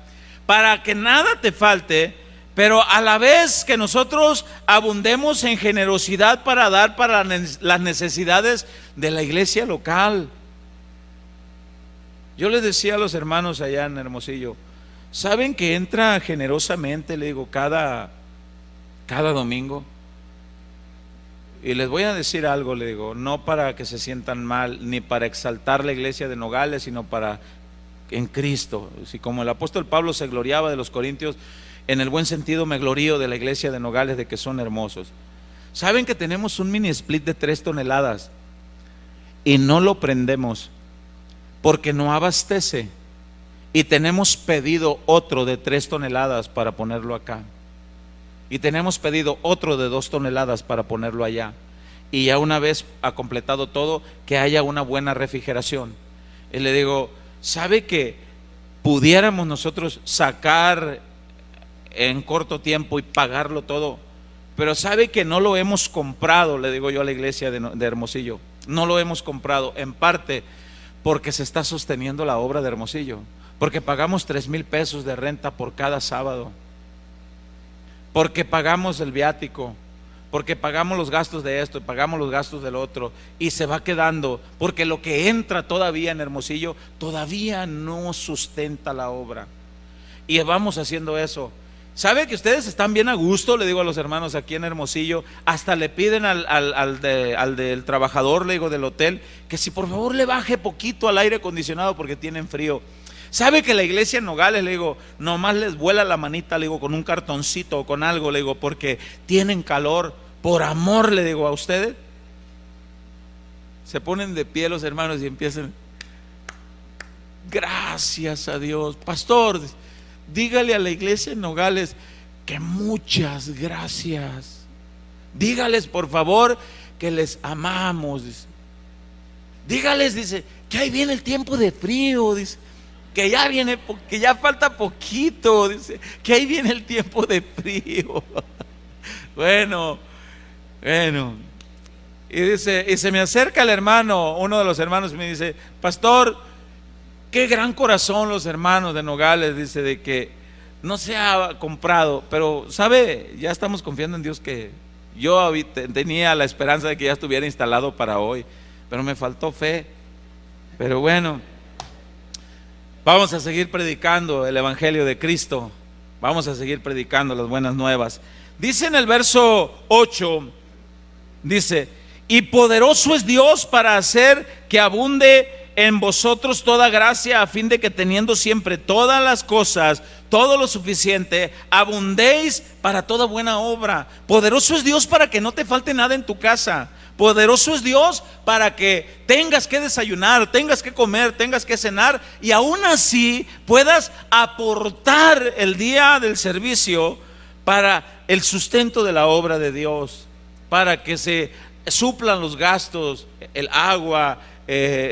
para que nada te falte, pero a la vez que nosotros abundemos en generosidad para dar para las necesidades de la iglesia local. Yo les decía a los hermanos allá en Hermosillo: ¿saben que entra generosamente, le digo, cada domingo? Y les voy a decir algo, le digo, no para que se sientan mal, ni para exaltar la iglesia de Nogales, sino para en Cristo. Si como el apóstol Pablo se gloriaba de los corintios, en el buen sentido me glorío de la iglesia de Nogales, de que son hermosos. ¿Saben que tenemos un mini split de 3 toneladas y no lo prendemos porque no abastece? Y tenemos pedido otro de 3 toneladas para ponerlo acá. Y tenemos pedido otro de 2 toneladas para ponerlo allá. Y ya una vez ha completado todo, que haya una buena refrigeración. Y le digo: ¿sabe que pudiéramos nosotros sacar en corto tiempo y pagarlo todo? Pero ¿sabe que no lo hemos comprado? Le digo yo a la iglesia de Hermosillo. No lo hemos comprado, en parte porque se está sosteniendo la obra de Hermosillo. Porque pagamos 3,000 pesos de renta por cada sábado. Porque pagamos el viático, porque pagamos los gastos de esto y pagamos los gastos del otro, y se va quedando, porque lo que entra todavía en Hermosillo todavía no sustenta la obra. Y vamos haciendo eso. ¿Sabe que ustedes están bien a gusto? Le digo a los hermanos aquí en Hermosillo, hasta le piden al del trabajador, le digo, del hotel, que si por favor le baje poquito al aire acondicionado porque tienen frío. ¿Sabe que la iglesia en Nogales, le digo, nomás les vuela la manita, le digo, con un cartoncito o con algo, le digo, porque tienen calor? Por amor, le digo, a ustedes. Se ponen de pie los hermanos y empiezan: gracias a Dios. Pastor, dígale a la iglesia en Nogales que muchas gracias. Dígales, por favor, que les amamos. Dice. Dígales, dice, que ahí viene el tiempo de frío, dice. Que ya viene, que ya falta poquito, dice, que ahí viene el tiempo de frío. Bueno, y dice, y se me acerca el hermano, uno de los hermanos, y me dice: pastor, qué gran corazón los hermanos de Nogales, dice, de que no se ha comprado, pero sabe, ya estamos confiando en Dios, que yo tenía la esperanza de que ya estuviera instalado para hoy, pero me faltó fe. Pero bueno, vamos a seguir predicando el evangelio de Cristo. Vamos a seguir predicando las buenas nuevas. Dice en el verso 8, dice: y poderoso es Dios para hacer que abunde en vosotros toda gracia, a fin de que teniendo siempre todas las cosas, todo lo suficiente, abundéis para toda buena obra. Poderoso es Dios para que no te falte nada en tu casa. Poderoso es Dios para que tengas que desayunar, tengas que comer, tengas que cenar, y aún así puedas aportar el día del servicio para el sustento de la obra de Dios, para que se suplan los gastos, el agua,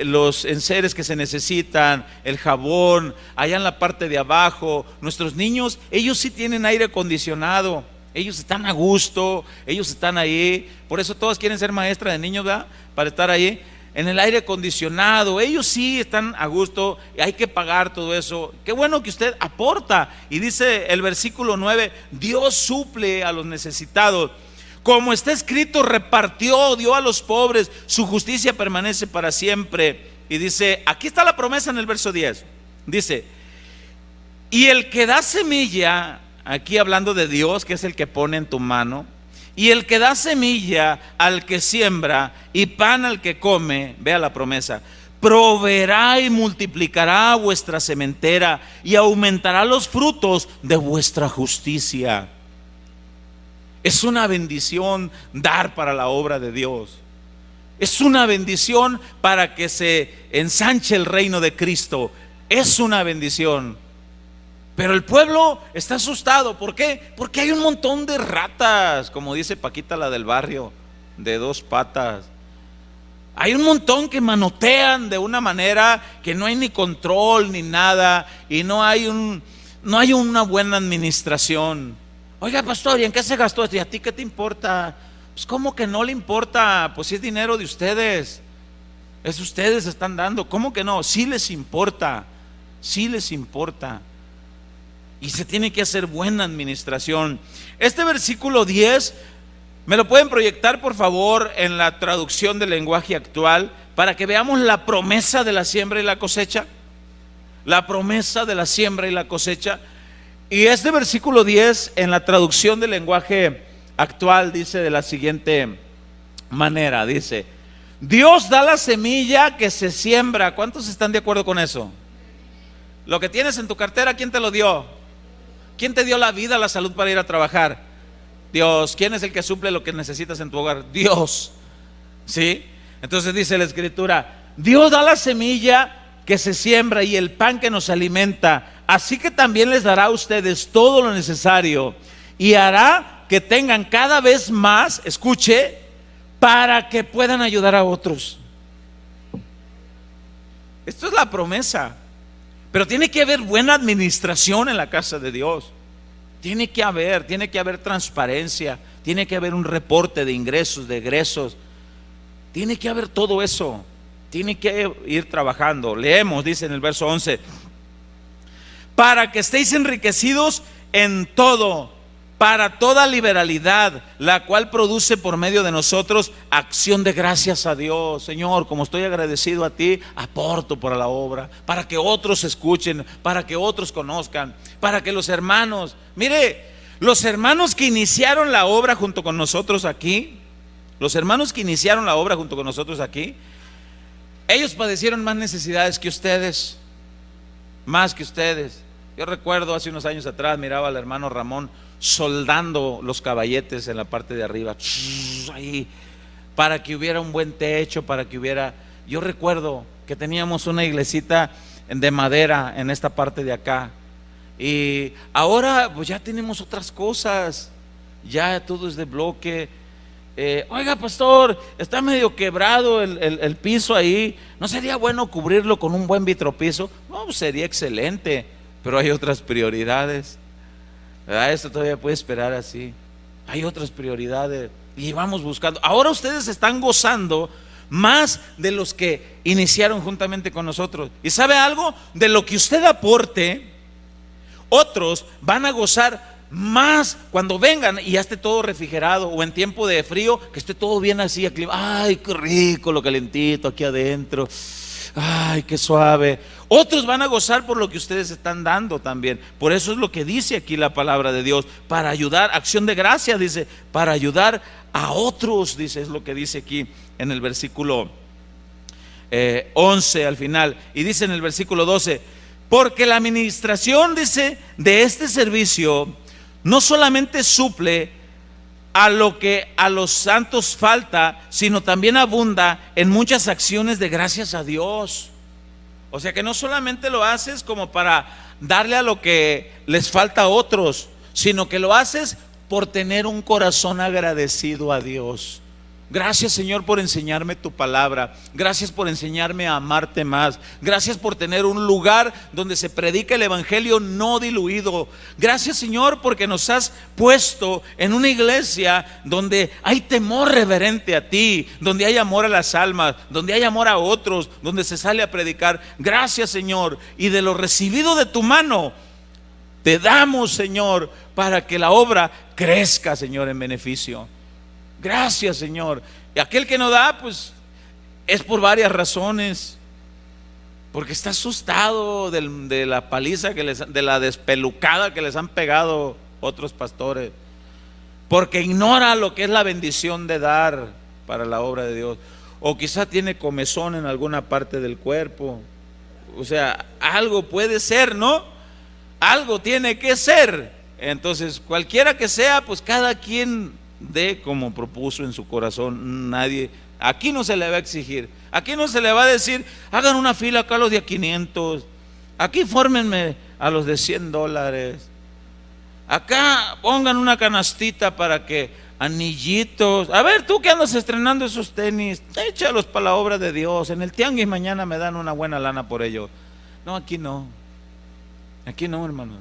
los enseres que se necesitan, el jabón, allá en la parte de abajo. Nuestros niños, ellos sí tienen aire acondicionado, ellos están a gusto, ellos están ahí. Por eso todos quieren ser maestra de niños, ¿verdad? Para estar ahí en el aire acondicionado. Ellos sí están a gusto, hay que pagar todo eso. Qué bueno que usted aporta. Y dice el versículo 9: Dios suple a los necesitados. Como está escrito, repartió, dio a los pobres, su justicia permanece para siempre. Y dice, aquí está la promesa en el verso 10. Dice: y el que da semilla, aquí hablando de Dios, que es el que pone en tu mano, y el que da semilla al que siembra y pan al que come, vea la promesa, proveerá y multiplicará vuestra sementera y aumentará los frutos de vuestra justicia. Es una bendición dar para la obra de Dios. Es una bendición para que se ensanche el reino de Cristo. Es una bendición. Pero el pueblo está asustado. ¿Por qué? Porque hay un montón de ratas, como dice Paquita, la del barrio, de 2 patas. Hay un montón que manotean de una manera que no hay ni control ni nada, y no hay una buena administración. Oiga, pastor, ¿y en qué se gastó esto? ¿Y a ti qué te importa? Pues ¿cómo que no le importa? Pues si es dinero de ustedes, es ustedes están dando. ¿Cómo que no? Sí les importa, sí les importa. Y se tiene que hacer buena administración. Este versículo 10, ¿me lo pueden proyectar por favor en la traducción del lenguaje actual, para que veamos la promesa de la siembra y la cosecha? La promesa de la siembra y la cosecha. Y este versículo 10 en la traducción del lenguaje actual dice de la siguiente manera, dice: Dios da la semilla que se siembra. ¿Cuántos están de acuerdo con eso? Lo que tienes en tu cartera, ¿quién te lo dio? ¿Quién te dio la vida, la salud para ir a trabajar? Dios. ¿Quién es el que suple lo que necesitas en tu hogar? Dios. ¿Sí? Entonces dice la escritura: Dios da la semilla que se siembra y el pan que nos alimenta, así que también les dará a ustedes todo lo necesario y hará que tengan cada vez más, escuche, para que puedan ayudar a otros. Esto es la promesa. Pero tiene que haber buena administración en la casa de Dios. Tiene que haber transparencia, tiene que haber un reporte de ingresos, de egresos. Tiene que haber todo eso. Tiene que ir trabajando. Leemos, dice en el verso 11: para que estéis enriquecidos en todo, para toda liberalidad, la cual produce por medio de nosotros acción de gracias a Dios. Señor, como estoy agradecido a ti, aporto para la obra, para que otros escuchen, para que otros conozcan, para que los hermanos, mire, los hermanos que iniciaron la obra junto con nosotros aquí, ellos padecieron más necesidades que ustedes, más que ustedes. Yo recuerdo hace unos años atrás, miraba al hermano Ramón soldando los caballetes en la parte de arriba, ahí, para que hubiera un buen techo, yo recuerdo que teníamos una iglesita de madera en esta parte de acá, y ahora pues ya tenemos otras cosas, ya todo es de bloque. Oiga, pastor, está medio quebrado el piso ahí, ¿no sería bueno cubrirlo con un buen vitropiso? No, pues sería excelente, pero hay otras prioridades. Esto todavía puede esperar así. Hay otras prioridades y vamos buscando. Ahora ustedes están gozando más de los que iniciaron juntamente con nosotros. ¿Y sabe algo? De lo que usted aporte, otros van a gozar más cuando vengan y ya esté todo refrigerado, o en tiempo de frío que esté todo bien así, ay, qué rico lo calentito aquí adentro. ay, qué suave. Otros van a gozar por lo que ustedes están dando también. Por eso es lo que dice aquí la palabra de Dios, para ayudar, acción de gracia, dice, para ayudar a otros, dice, es lo que dice aquí en el versículo 11 al final. Y dice en el versículo 12, porque la administración, dice, de este servicio no solamente suple a lo que a los santos falta, sino también abunda en muchas acciones de gracias a Dios. O sea que no solamente lo haces como para darle a lo que les falta a otros, sino que lo haces por tener un corazón agradecido a Dios. Gracias, Señor, por enseñarme tu palabra. Gracias por enseñarme a amarte más. Gracias por tener un lugar donde se predica el evangelio no diluido. Gracias, Señor, porque nos has puesto en una iglesia donde hay temor reverente a ti, donde hay amor a las almas, donde hay amor a otros, donde se sale a predicar. Gracias, Señor, y de lo recibido de tu mano te damos, Señor, para que la obra crezca, Señor, en beneficio. Gracias, Señor. Y aquel que no da, pues es por varias razones. Porque está asustado de la paliza de la despelucada que les han pegado otros pastores. Porque ignora lo que es la bendición de dar para la obra de Dios. O quizá tiene comezón en alguna parte del cuerpo. O sea, algo puede ser, ¿no? Algo tiene que ser. Entonces, cualquiera que sea, pues cada quien de como propuso en su corazón. Nadie, aquí no se le va a exigir, aquí no se le va a decir, hagan una fila acá a los de 500, aquí fórmenme a los de $100, acá pongan una canastita para que anillitos, a ver, tú que andas estrenando esos tenis, échalos para la obra de Dios, en el tianguis mañana me dan una buena lana por ello. No, aquí no, hermano,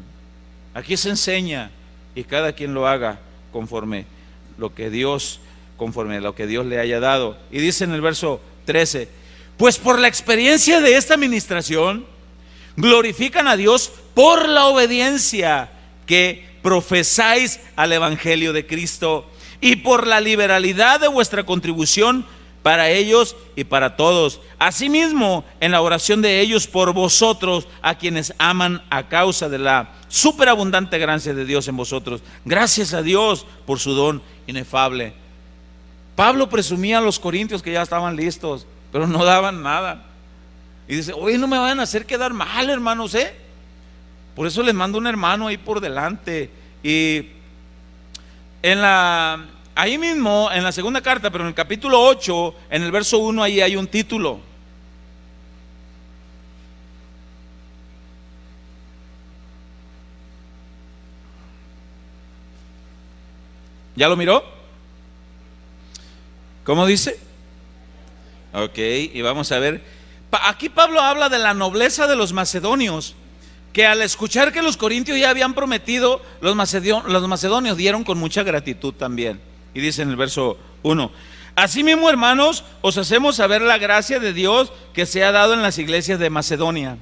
aquí se enseña y cada quien lo haga conforme lo que Dios le haya dado. Y dice en el verso 13, pues por la experiencia de esta administración glorifican a Dios por la obediencia que profesáis al evangelio de Cristo y por la liberalidad de vuestra contribución para ellos y para todos. Asimismo, en la oración de ellos por vosotros, a quienes aman a causa de la superabundante gracia de Dios en vosotros. Gracias a Dios por su don inefable. Pablo presumía a los corintios que ya estaban listos, pero no daban nada. Y dice, oye, no me vayan a hacer quedar mal, hermanos, Por eso les mando un hermano ahí por delante. Y ahí mismo, en la segunda carta, pero en el capítulo 8, en el verso 1, ahí hay un título. ¿Ya lo miró? ¿Cómo dice? Ok, y vamos a ver. Aquí Pablo habla de la nobleza de los macedonios, que al escuchar que los corintios ya habían prometido, los macedonios dieron con mucha gratitud también. Y dice en el verso 1, asimismo, hermanos, os hacemos saber la gracia de Dios que se ha dado en las iglesias de Macedonia,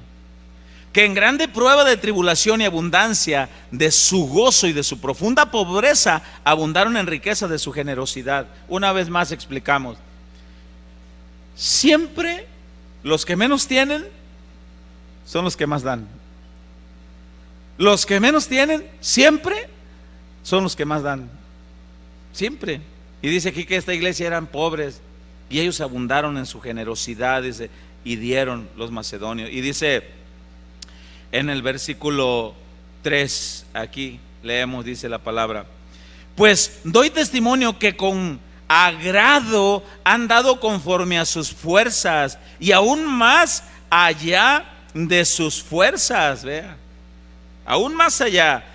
que en grande prueba de tribulación y abundancia de su gozo y de su profunda pobreza abundaron en riqueza de su generosidad. Una vez más explicamos, siempre los que menos tienen son los que más dan. Los que menos tienen siempre son los que más dan. Siempre. Y dice aquí que esta iglesia eran pobres y ellos abundaron en su generosidad, dice, y dieron los macedonios. Y dice en el versículo 3, aquí leemos, dice la palabra, pues doy testimonio que con agrado han dado conforme a sus fuerzas y aún más allá de sus fuerzas, vea, aún más allá.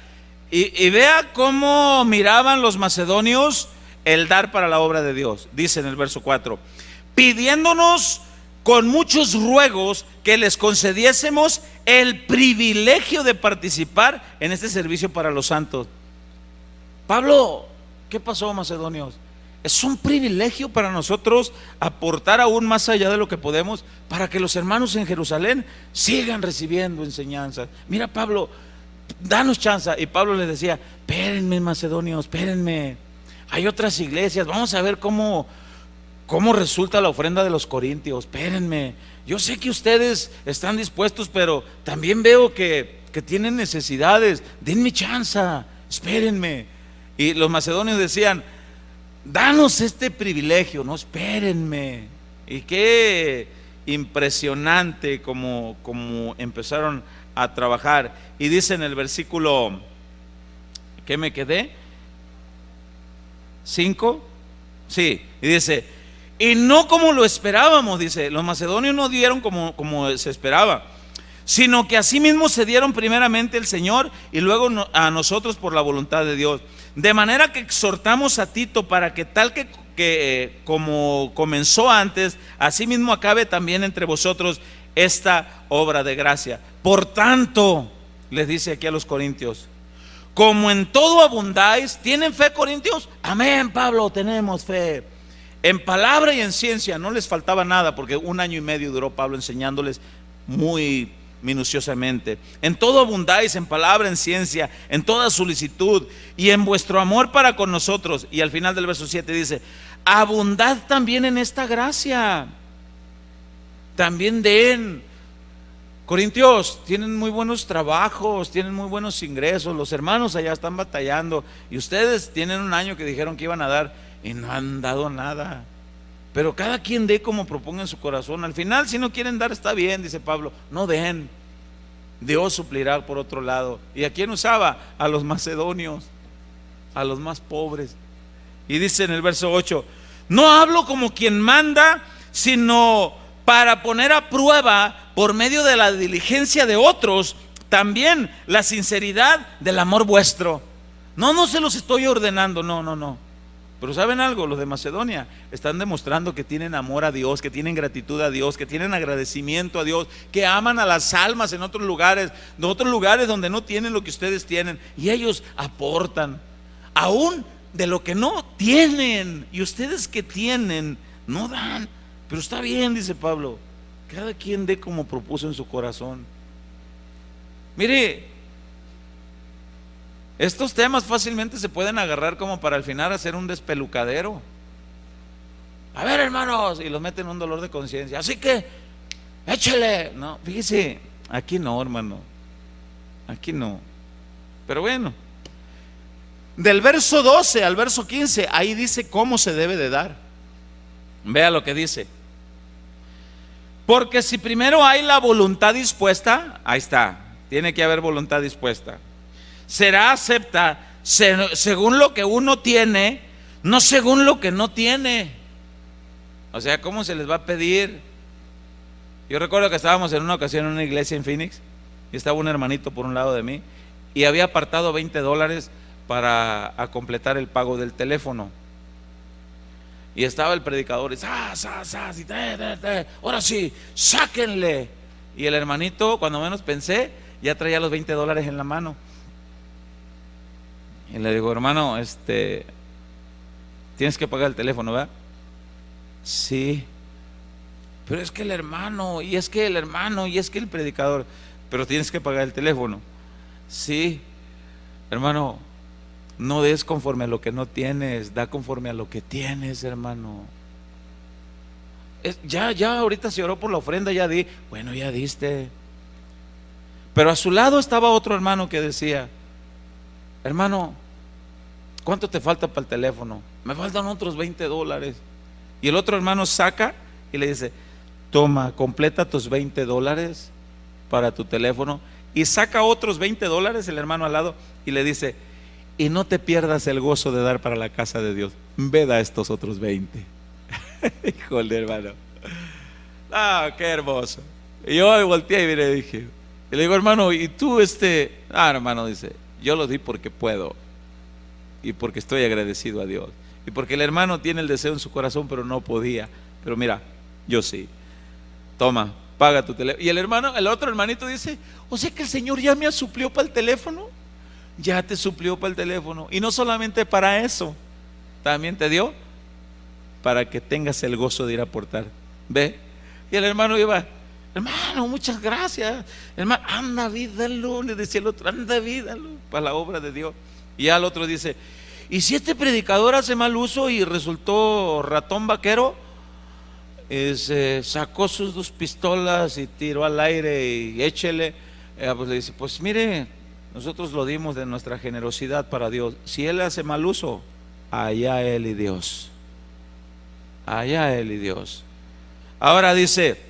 Y vea cómo miraban los macedonios el dar para la obra de Dios. Dice en el verso 4, pidiéndonos con muchos ruegos que les concediésemos el privilegio de participar en este servicio para los santos. Pablo, ¿qué pasó, macedonios? Es un privilegio para nosotros aportar aún más allá de lo que podemos para que los hermanos en Jerusalén sigan recibiendo enseñanzas. Mira, Pablo, danos chance. Y Pablo les decía, espérenme, macedonios, espérenme, hay otras iglesias, vamos a ver cómo ¿Cómo resulta la ofrenda de los corintios? Espérenme, yo sé que ustedes están dispuestos, pero también veo que tienen necesidades. Denme chance, espérenme. Y los macedonios decían: danos este privilegio, no, espérenme. Y qué impresionante como empezaron a trabajar. Y dice en el versículo, ¿qué me quedé? 5. Sí, y dice: y no como lo esperábamos, dice, los macedonios no dieron como se esperaba, sino que asimismo se dieron primeramente el Señor y luego a nosotros por la voluntad de Dios. De manera que exhortamos a Tito para que tal que como comenzó antes, asimismo acabe también entre vosotros esta obra de gracia. Por tanto, les dice aquí a los corintios, como en todo abundáis. ¿Tienen fe, corintios? Amén, Pablo, tenemos fe. En palabra y en ciencia no les faltaba nada, porque 1 año y medio duró Pablo enseñándoles muy minuciosamente. En todo abundáis, en palabra, en ciencia, en toda solicitud y en vuestro amor para con nosotros. Y al final del verso 7 dice: abundad también en esta gracia. También den. Corintios, tienen muy buenos trabajos, tienen muy buenos ingresos, los hermanos allá están batallando, y ustedes tienen 1 año que dijeron que iban a dar y no han dado nada. Pero cada quien dé como proponga en su corazón. Al final, si no quieren dar, está bien, dice Pablo, no den, Dios suplirá por otro lado. ¿Y a quién usaba? A los macedonios, a los más pobres. Y dice en el verso 8: no hablo como quien manda, sino para poner a prueba por medio de la diligencia de otros también la sinceridad del amor vuestro. No se los estoy ordenando, no. Pero ¿saben algo? Los de Macedonia están demostrando que tienen amor a Dios, que tienen gratitud a Dios, que tienen agradecimiento a Dios, que aman a las almas en otros lugares donde no tienen lo que ustedes tienen, y ellos aportan aún de lo que no tienen, y ustedes que tienen no dan. Pero está bien, dice Pablo, cada quien dé como propuso en su corazón. Mire, estos temas fácilmente se pueden agarrar como para al final hacer un despelucadero. A ver, hermanos, y los meten en un dolor de conciencia. Así que, échale. No, fíjese, aquí no, hermano. Aquí no. Pero bueno, del verso 12 al verso 15, ahí dice cómo se debe de dar. Vea lo que dice. Porque si primero hay la voluntad dispuesta, ahí está, tiene que haber voluntad dispuesta, será acepta según lo que uno tiene, no según lo que no tiene. O sea, ¿cómo se les va a pedir? Yo recuerdo que estábamos en una ocasión en una iglesia en Phoenix, y estaba un hermanito por un lado de mí, y había apartado $20 para completar el pago del teléfono. Y estaba el predicador y ahora sí, sáquenle. Y el hermanito, cuando menos pensé, ya traía los $20 en la mano. Y le digo: hermano, tienes que pagar el teléfono, ¿verdad? Sí. Pero es que el hermano, y es que el predicador. Pero tienes que pagar el teléfono. Sí. Hermano, no des conforme a lo que no tienes, da conforme a lo que tienes, hermano. Ya ahorita se oró por la ofrenda, ya di. Bueno, ya diste. Pero a su lado estaba otro hermano que decía: hermano, ¿cuánto te falta para el teléfono? Me faltan otros $20. Y el otro hermano saca y le dice: toma, completa tus $20 para tu teléfono. Y saca otros $20 el hermano al lado y le dice: y no te pierdas el gozo de dar para la casa de Dios. Ve, da estos otros 20. Híjole, hermano. Qué hermoso. Y yo volteé y miré y dije, y le digo: hermano, ¿y tú hermano, dice: yo lo di porque puedo, y porque estoy agradecido a Dios, y porque el hermano tiene el deseo en su corazón, pero no podía. Pero mira, yo sí. Toma, paga tu teléfono. Y el otro hermanito dice: o sea que el Señor ya me suplió para el teléfono. Ya te suplió para el teléfono. Y no solamente para eso, también te dio para que tengas el gozo de ir a aportar. Ve. Y el hermano iba: hermano, muchas gracias. Hermano, anda, vídalo. Le decía el otro: anda, vídalo para la obra de Dios. Y ya el otro dice: y si este predicador hace mal uso y resultó ratón vaquero, sacó sus 2 pistolas y tiró al aire y échele. Pues le dice, pues mire, nosotros lo dimos de nuestra generosidad para Dios. Si él hace mal uso, allá él y Dios. Allá él y Dios. Ahora dice,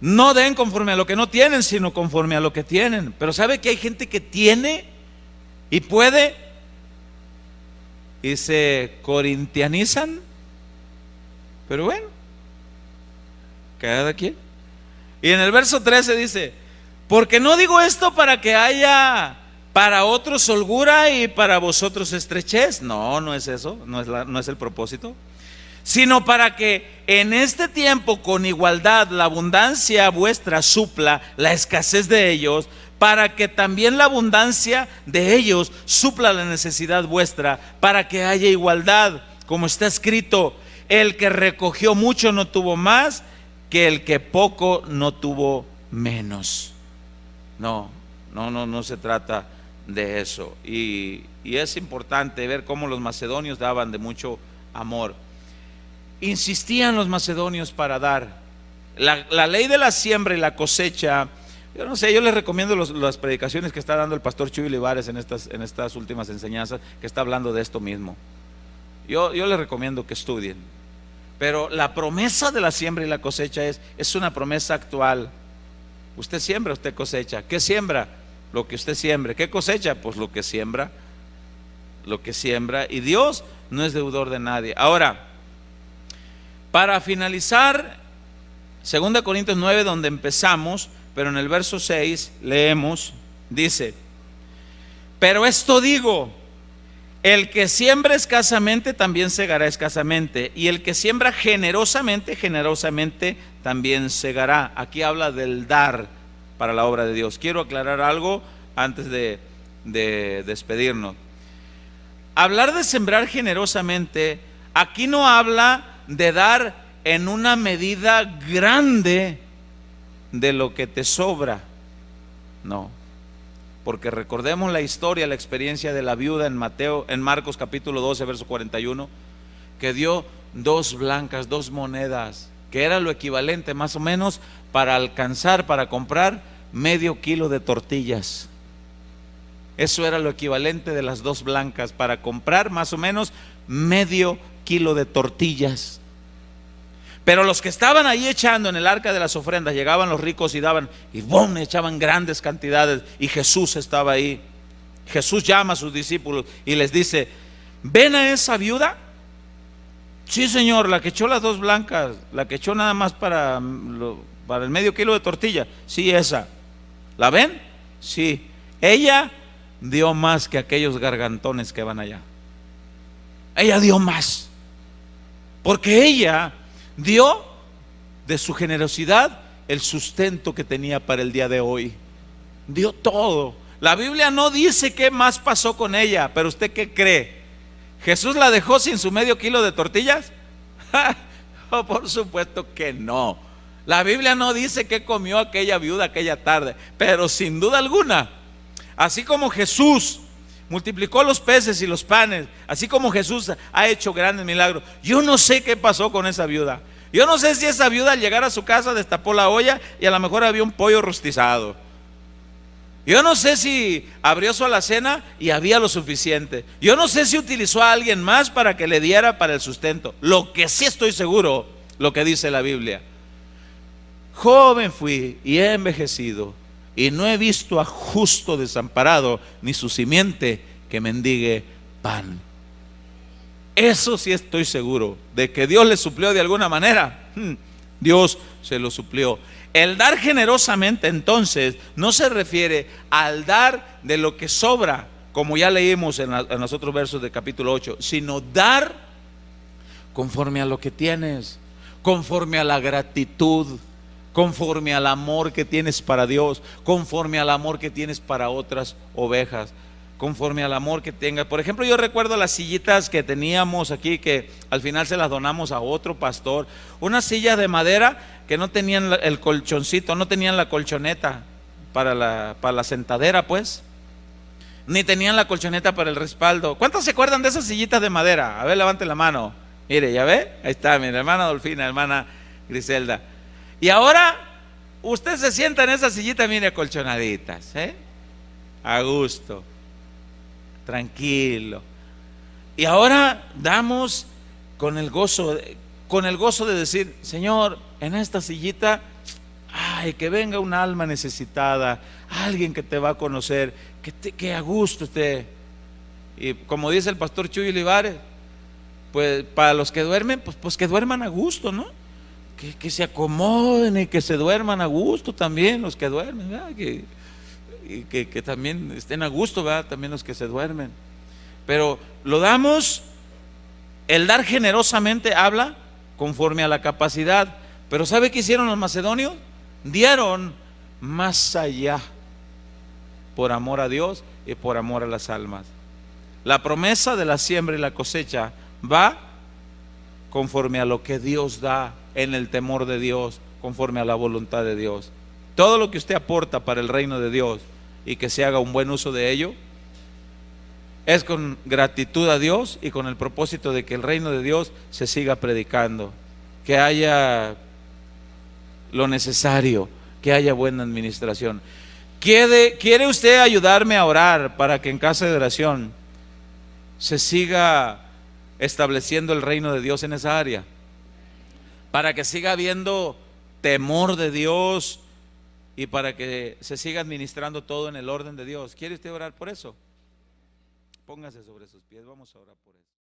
no den conforme a lo que no tienen, sino conforme a lo que tienen. Pero ¿sabe que hay gente que tiene y puede y se corintianizan? Pero bueno, cada quien. Y en el verso 13 dice, porque no digo esto para que haya para otros holgura y para vosotros estrechez. No, no es eso, no es el propósito. Sino para que en este tiempo con igualdad la abundancia vuestra supla la escasez de ellos, para que también la abundancia de ellos supla la necesidad vuestra, para que haya igualdad, como está escrito, el que recogió mucho no tuvo más, que el que poco no tuvo menos. No se trata de eso. Y es importante ver cómo los macedonios daban de mucho amor. Insistían los macedonios para dar. La ley de la siembra y la cosecha, yo no sé, yo les recomiendo las predicaciones que está dando el pastor Chuy Olivares en estas últimas enseñanzas, que está hablando de esto mismo. Yo les recomiendo que estudien. Pero la promesa de la siembra y la cosecha es una promesa actual. Usted siembra, usted cosecha. ¿Qué siembra? Lo que usted siembre. ¿Qué cosecha? Pues lo que siembra. Lo que siembra. Y Dios no es deudor de nadie. Ahora, para finalizar, 2 Corintios 9, donde empezamos, pero en el verso 6 leemos, dice, pero esto digo, el que siembra escasamente también segará escasamente, y el que siembra generosamente, generosamente también segará. Aquí habla del dar para la obra de Dios. Quiero aclarar algo antes de despedirnos. Hablar de sembrar generosamente, aquí no habla de dar en una medida grande de lo que te sobra. No. Porque recordemos la historia, la experiencia de la viuda en Marcos capítulo 12, verso 41, que dio 2 blancas, 2 monedas, que era lo equivalente más o menos para comprar medio kilo de tortillas. Eso era lo equivalente de las 2 blancas, para comprar más o menos medio kilo de tortillas. Pero los que estaban ahí echando en el arca de las ofrendas, llegaban los ricos y daban, y ¡bum!, echaban grandes cantidades, y Jesús estaba ahí. Jesús llama a sus discípulos y les dice, ¿ven a esa viuda? Sí, Señor, la que echó las 2 blancas, la que echó nada más para el medio kilo de tortilla. Sí, esa. ¿La ven? Sí. Ella dio más que aquellos gargantones que van allá. Ella dio más, porque ella dio de su generosidad el sustento que tenía para el día de hoy. Dio todo. La Biblia no dice qué más pasó con ella, pero ¿usted qué cree? ¿Jesús la dejó sin su medio kilo de tortillas? Oh, por supuesto que no. La Biblia no dice qué comió aquella viuda aquella tarde, pero sin duda alguna, así como Jesús multiplicó los peces y los panes, así como Jesús ha hecho grandes milagros, yo no sé qué pasó con esa viuda. Yo no sé si esa viuda al llegar a su casa destapó la olla y a lo mejor había un pollo rostizado. Yo no sé si abrió su alacena y había lo suficiente. Yo no sé si utilizó a alguien más para que le diera para el sustento. Lo que sí estoy seguro, lo que dice la Biblia: joven fui y he envejecido, y no he visto a justo desamparado, ni su simiente que mendigue pan. Eso sí estoy seguro, de que Dios le suplió de alguna manera. Dios se lo suplió. El dar generosamente, entonces, no se refiere al dar de lo que sobra, como ya leímos en los otros versos del capítulo 8, sino dar conforme a lo que tienes, conforme a la gratitud, conforme al amor que tienes para Dios, conforme al amor que tienes para otras ovejas, conforme al amor que tengas. Por ejemplo, yo recuerdo las sillitas que teníamos aquí, que al final se las donamos a otro pastor. Una silla de madera que no tenían el colchoncito, no tenían la colchoneta para la sentadera, pues, ni tenían la colchoneta para el respaldo. ¿Cuántos se acuerdan de esas sillitas de madera? A ver, levanten la mano. Mire, ya ve, ahí está, mi hermana Dolfina, hermana Griselda. Y ahora usted se sienta en esa sillita, mire, acolchonaditas, a gusto, tranquilo. Y ahora damos con el gozo de decir: Señor, en esta sillita, ay, que venga un alma necesitada, alguien que te va a conocer, que a gusto esté. Y como dice el pastor Chuy Olivares, pues para los que duermen, pues que duerman a gusto, ¿no? Que se acomoden y que se duerman a gusto también los que duermen, ¿verdad? Que también estén a gusto, ¿verdad? También los que se duermen. Pero lo damos, el dar generosamente habla conforme a la capacidad. Pero ¿sabe qué hicieron los macedonios? Dieron más allá, por amor a Dios y por amor a las almas. La promesa de la siembra y la cosecha va conforme a lo que Dios da, en el temor de Dios, conforme a la voluntad de Dios. Todo lo que usted aporta para el reino de Dios y que se haga un buen uso de ello, es con gratitud a Dios y con el propósito de que el reino de Dios se siga predicando, que haya lo necesario, que haya buena administración. ¿Quiere usted ayudarme a orar para que en casa de oración se siga estableciendo el reino de Dios en esa área? Para que siga habiendo temor de Dios y para que se siga administrando todo en el orden de Dios. ¿Quiere usted orar por eso? Póngase sobre sus pies, vamos a orar por eso.